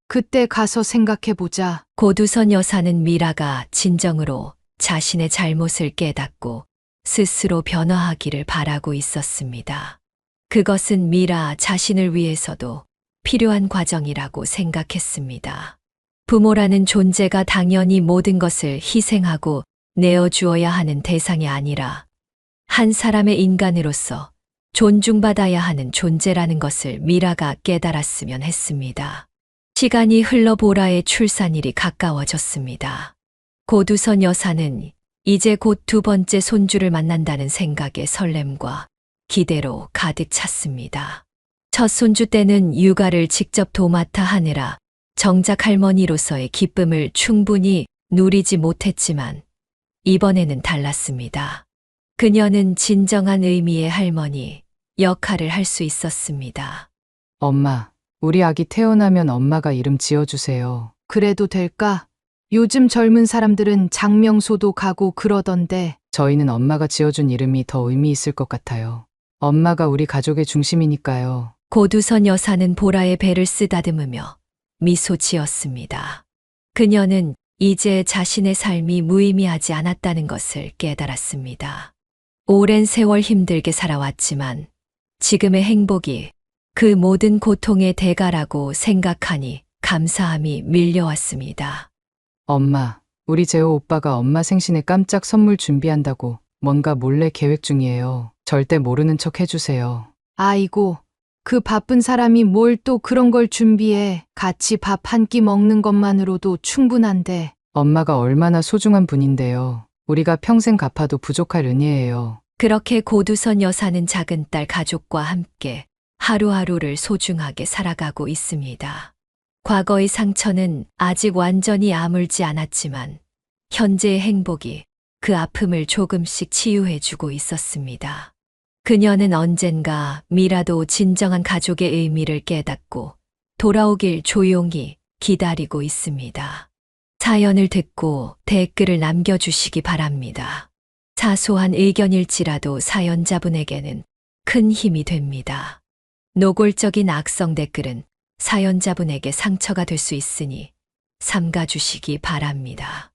그때 가서 생각해보자. 고두선 여사는 미라가 진정으로 자신의 잘못을 깨닫고 스스로 변화하기를 바라고 있었습니다. 그것은 미라 자신을 위해서도 필요한 과정이라고 생각했습니다. 부모라는 존재가 당연히 모든 것을 희생하고 내어주어야 하는 대상이 아니라 한 사람의 인간으로서 존중받아야 하는 존재라는 것을 미라가 깨달았으면 했습니다. 시간이 흘러 보라의 출산일이 가까워졌습니다. 고두선 여사는 이제 곧 두 번째 손주를 만난다는 생각에 설렘과 기대로 가득 찼습니다. 첫 손주 때는 육아를 직접 도맡아 하느라 정작 할머니로서의 기쁨을 충분히 누리지 못했지만 이번에는 달랐습니다. 그녀는 진정한 의미의 할머니 역할을 할 수 있었습니다. 엄마, 우리 아기 태어나면 엄마가 이름 지어주세요. 그래도 될까? 요즘 젊은 사람들은 장명소도 가고 그러던데. 저희는 엄마가 지어준 이름이 더 의미 있을 것 같아요. 엄마가 우리 가족의 중심이니까요. 고두선 여사는 보라의 배를 쓰다듬으며 미소 지었습니다. 그녀는 이제 자신의 삶이 무의미하지 않았다는 것을 깨달았습니다. 오랜 세월 힘들게 살아왔지만 지금의 행복이 그 모든 고통의 대가라고 생각하니 감사함이 밀려왔습니다. 엄마, 우리 재호 오빠가 엄마 생신에 깜짝 선물 준비한다고 뭔가 몰래 계획 중이에요. 절대 모르는 척 해주세요. 아이고, 그 바쁜 사람이 뭘 또 그런 걸 준비해. 같이 밥 한 끼 먹는 것만으로도 충분한데. 엄마가 얼마나 소중한 분인데요. 우리가 평생 갚아도 부족할 은혜예요. 그렇게 고두선 여사는 작은 딸 가족과 함께 하루하루를 소중하게 살아가고 있습니다. 과거의 상처는 아직 완전히 아물지 않았지만 현재의 행복이 그 아픔을 조금씩 치유해주고 있었습니다. 그녀는 언젠가 미라도 진정한 가족의 의미를 깨닫고 돌아오길 조용히 기다리고 있습니다. 사연을 듣고 댓글을 남겨주시기 바랍니다. 사소한 의견일지라도 사연자분에게는 큰 힘이 됩니다. 노골적인 악성 댓글은 사연자분에게 상처가 될 수 있으니 삼가주시기 바랍니다.